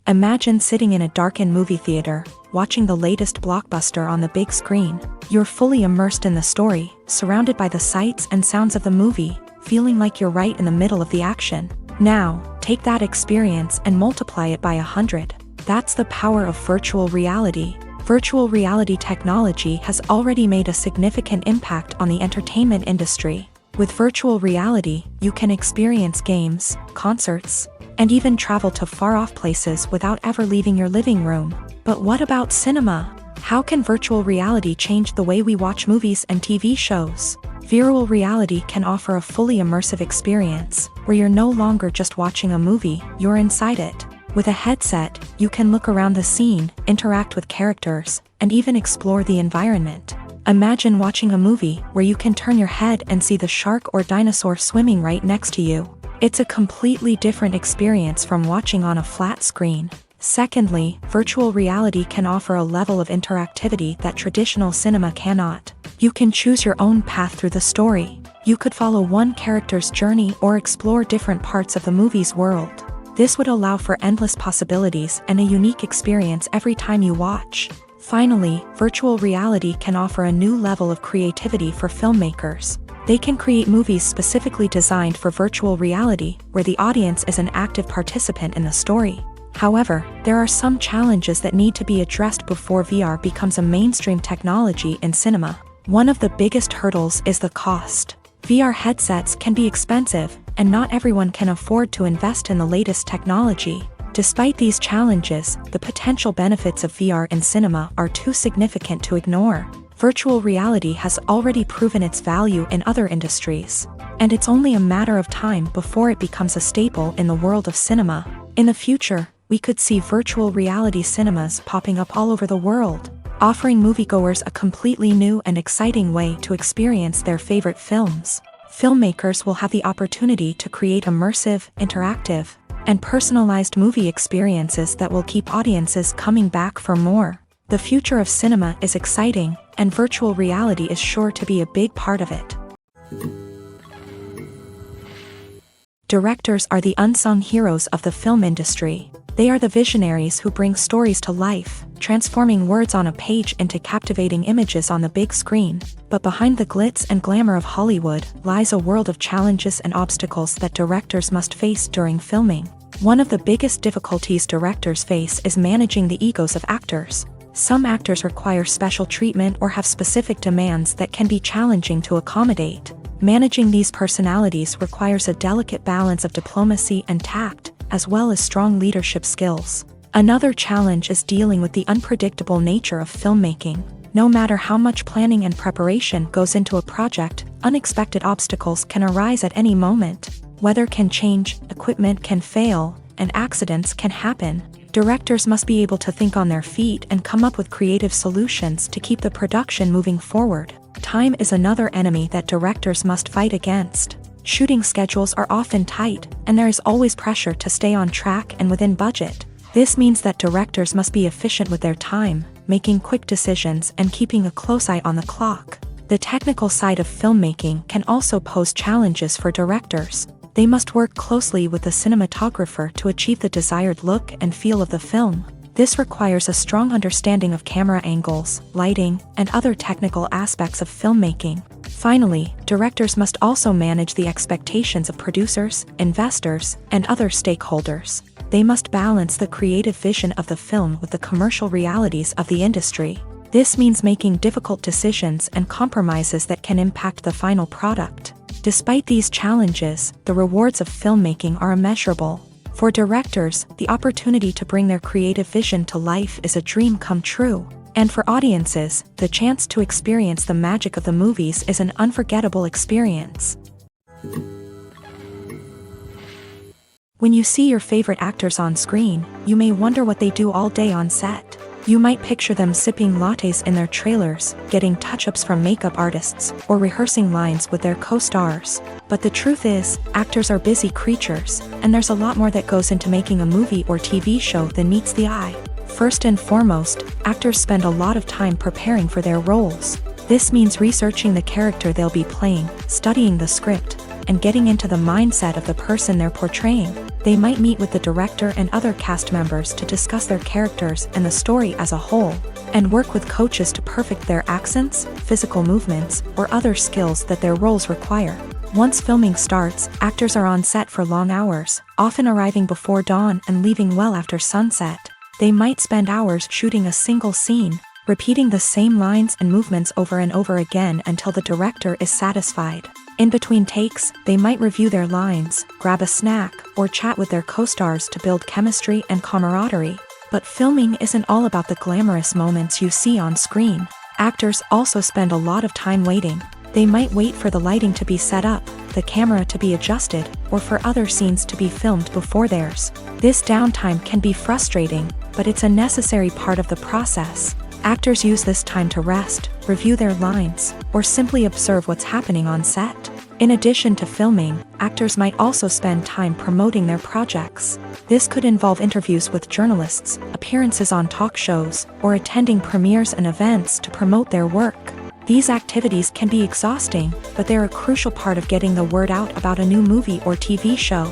Imagine sitting in a darkened movie theater, watching the latest blockbuster on the big screen. You're fully immersed in the story, surrounded by the sights and sounds of the movie, feeling like you're right in the middle of the action. Now, take that experience and multiply it by 100. That's the power of virtual reality. Virtual reality technology has already made a significant impact on the entertainment industry. With virtual reality, you can experience games, concerts, and even travel to far-off places without ever leaving your living room. But what about cinema? How can virtual reality change the way we watch movies and TV shows? Virtual reality can offer a fully immersive experience, where you're no longer just watching a movie, you're inside it. With a headset, you can look around the scene, interact with characters, and even explore the environment. Imagine watching a movie where you can turn your head and see the shark or dinosaur swimming right next to you. It's a completely different experience from watching on a flat screen. Secondly, virtual reality can offer a level of interactivity that traditional cinema cannot. You can choose your own path through the story. You could follow one character's journey or explore different parts of the movie's world. This would allow for endless possibilities and a unique experience every time you watch. Finally, virtual reality can offer a new level of creativity for filmmakers. They can create movies specifically designed for virtual reality, where the audience is an active participant in the story. However, there are some challenges that need to be addressed before VR becomes a mainstream technology in cinema. One of the biggest hurdles is the cost. VR headsets can be expensive, and not everyone can afford to invest in the latest technology. Despite these challenges, the potential benefits of VR in cinema are too significant to ignore. Virtual reality has already proven its value in other industries, and it's only a matter of time before it becomes a staple in the world of cinema. In the future, we could see virtual reality cinemas popping up all over the world, offering moviegoers a completely new and exciting way to experience their favorite films. Filmmakers will have the opportunity to create immersive, interactive, and personalized movie experiences that will keep audiences coming back for more. The future of cinema is exciting, and virtual reality is sure to be a big part of it. Directors are the unsung heroes of the film industry. They are the visionaries who bring stories to life, transforming words on a page into captivating images on the big screen. But behind the glitz and glamour of Hollywood lies a world of challenges and obstacles that directors must face during filming. One of the biggest difficulties directors face is managing the egos of actors. Some actors require special treatment or have specific demands that can be challenging to accommodate. Managing these personalities requires a delicate balance of diplomacy and tact, as well as strong leadership skills. Another challenge is dealing with the unpredictable nature of filmmaking. No matter how much planning and preparation goes into a project, unexpected obstacles can arise at any moment. Weather can change, equipment can fail, and accidents can happen. Directors must be able to think on their feet and come up with creative solutions to keep the production moving forward. Time is another enemy that directors must fight against. Shooting schedules are often tight, and there is always pressure to stay on track and within budget. This means that directors must be efficient with their time, making quick decisions and keeping a close eye on the clock. The technical side of filmmaking can also pose challenges for directors. They must work closely with the cinematographer to achieve the desired look and feel of the film. This requires a strong understanding of camera angles, lighting, and other technical aspects of filmmaking. Finally, directors must also manage the expectations of producers, investors, and other stakeholders. They must balance the creative vision of the film with the commercial realities of the industry. This means making difficult decisions and compromises that can impact the final product. Despite these challenges, the rewards of filmmaking are immeasurable. For directors, the opportunity to bring their creative vision to life is a dream come true. And for audiences, the chance to experience the magic of the movies is an unforgettable experience. When you see your favorite actors on screen, you may wonder what they do all day on set. You might picture them sipping lattes in their trailers, getting touch-ups from makeup artists, or rehearsing lines with their co-stars. But the truth is, actors are busy creatures, and there's a lot more that goes into making a movie or TV show than meets the eye. First and foremost, actors spend a lot of time preparing for their roles. This means researching the character they'll be playing, studying the script, and getting into the mindset of the person they're portraying. They might meet with the director and other cast members to discuss their characters and the story as a whole, and work with coaches to perfect their accents, physical movements, or other skills that their roles require. Once filming starts, actors are on set for long hours, often arriving before dawn and leaving well after sunset. They might spend hours shooting a single scene, repeating the same lines and movements over and over again until the director is satisfied. In between takes, they might review their lines, grab a snack, or chat with their co-stars to build chemistry and camaraderie. But filming isn't all about the glamorous moments you see on screen. Actors also spend a lot of time waiting. They might wait for the lighting to be set up, the camera to be adjusted, or for other scenes to be filmed before theirs. This downtime can be frustrating, but it's a necessary part of the process. Actors use this time to rest, review their lines, or simply observe what's happening on set. In addition to filming, actors might also spend time promoting their projects. This could involve interviews with journalists, appearances on talk shows, or attending premieres and events to promote their work. These activities can be exhausting, but they're a crucial part of getting the word out about a new movie or TV show.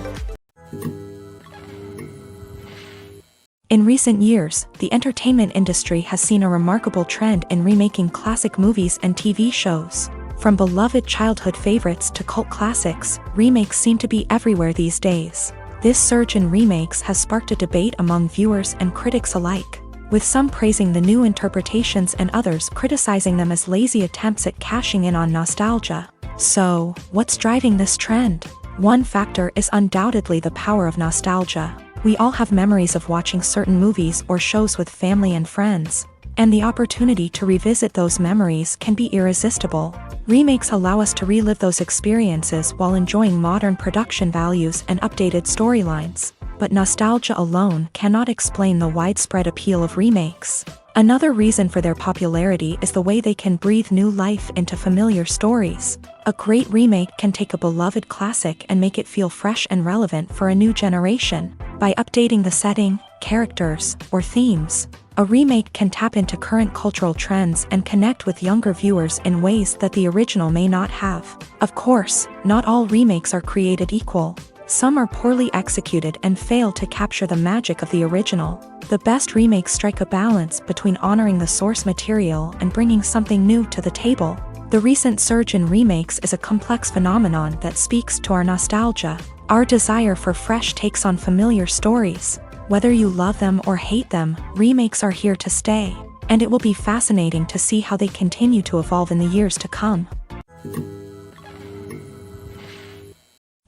In recent years, the entertainment industry has seen a remarkable trend in remaking classic movies and TV shows. From beloved childhood favorites to cult classics, remakes seem to be everywhere these days. This surge in remakes has sparked a debate among viewers and critics alike, with some praising the new interpretations and others criticizing them as lazy attempts at cashing in on nostalgia. So, what's driving this trend? One factor is undoubtedly the power of nostalgia. We all have memories of watching certain movies or shows with family and friends, and the opportunity to revisit those memories can be irresistible. Remakes allow us to relive those experiences while enjoying modern production values and updated storylines. But nostalgia alone cannot explain the widespread appeal of remakes. Another reason for their popularity is the way they can breathe new life into familiar stories. A great remake can take a beloved classic and make it feel fresh and relevant for a new generation. By updating the setting, characters, or themes, a remake can tap into current cultural trends and connect with younger viewers in ways that the original may not have. Of course, not all remakes are created equal. Some are poorly executed and fail to capture the magic of the original. The best remakes strike a balance between honoring the source material and bringing something new to the table. The recent surge in remakes is a complex phenomenon that speaks to our nostalgia, our desire for fresh takes on familiar stories. Whether you love them or hate them, remakes are here to stay, and it will be fascinating to see how they continue to evolve in the years to come.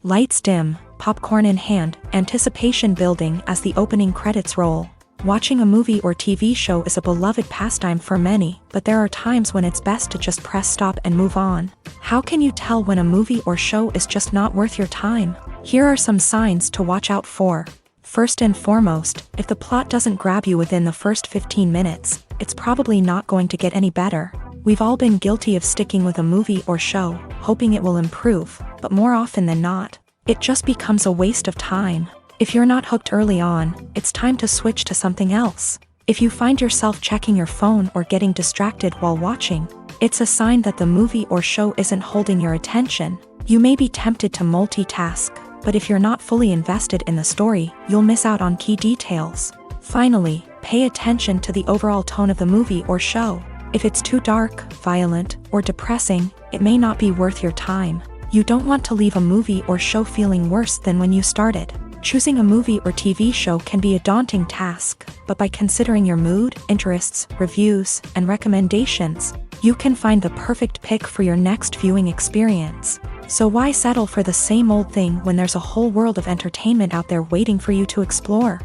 Lights dim, popcorn in hand, anticipation building as the opening credits roll. Watching a movie or TV show is a beloved pastime for many, but there are times when it's best to just press stop and move on. How can you tell when a movie or show is just not worth your time? Here are some signs to watch out for. First and foremost, if the plot doesn't grab you within the first 15 minutes, it's probably not going to get any better. We've all been guilty of sticking with a movie or show, hoping it will improve, but more often than not, it just becomes a waste of time. If you're not hooked early on, it's time to switch to something else. If you find yourself checking your phone or getting distracted while watching, it's a sign that the movie or show isn't holding your attention. You may be tempted to multitask, but if you're not fully invested in the story, you'll miss out on key details. Finally, pay attention to the overall tone of the movie or show. If it's too dark, violent, or depressing, it may not be worth your time. You don't want to leave a movie or show feeling worse than when you started. Choosing a movie or TV show can be a daunting task, but by considering your mood, interests, reviews, and recommendations, you can find the perfect pick for your next viewing experience. So why settle for the same old thing when there's a whole world of entertainment out there waiting for you to explore?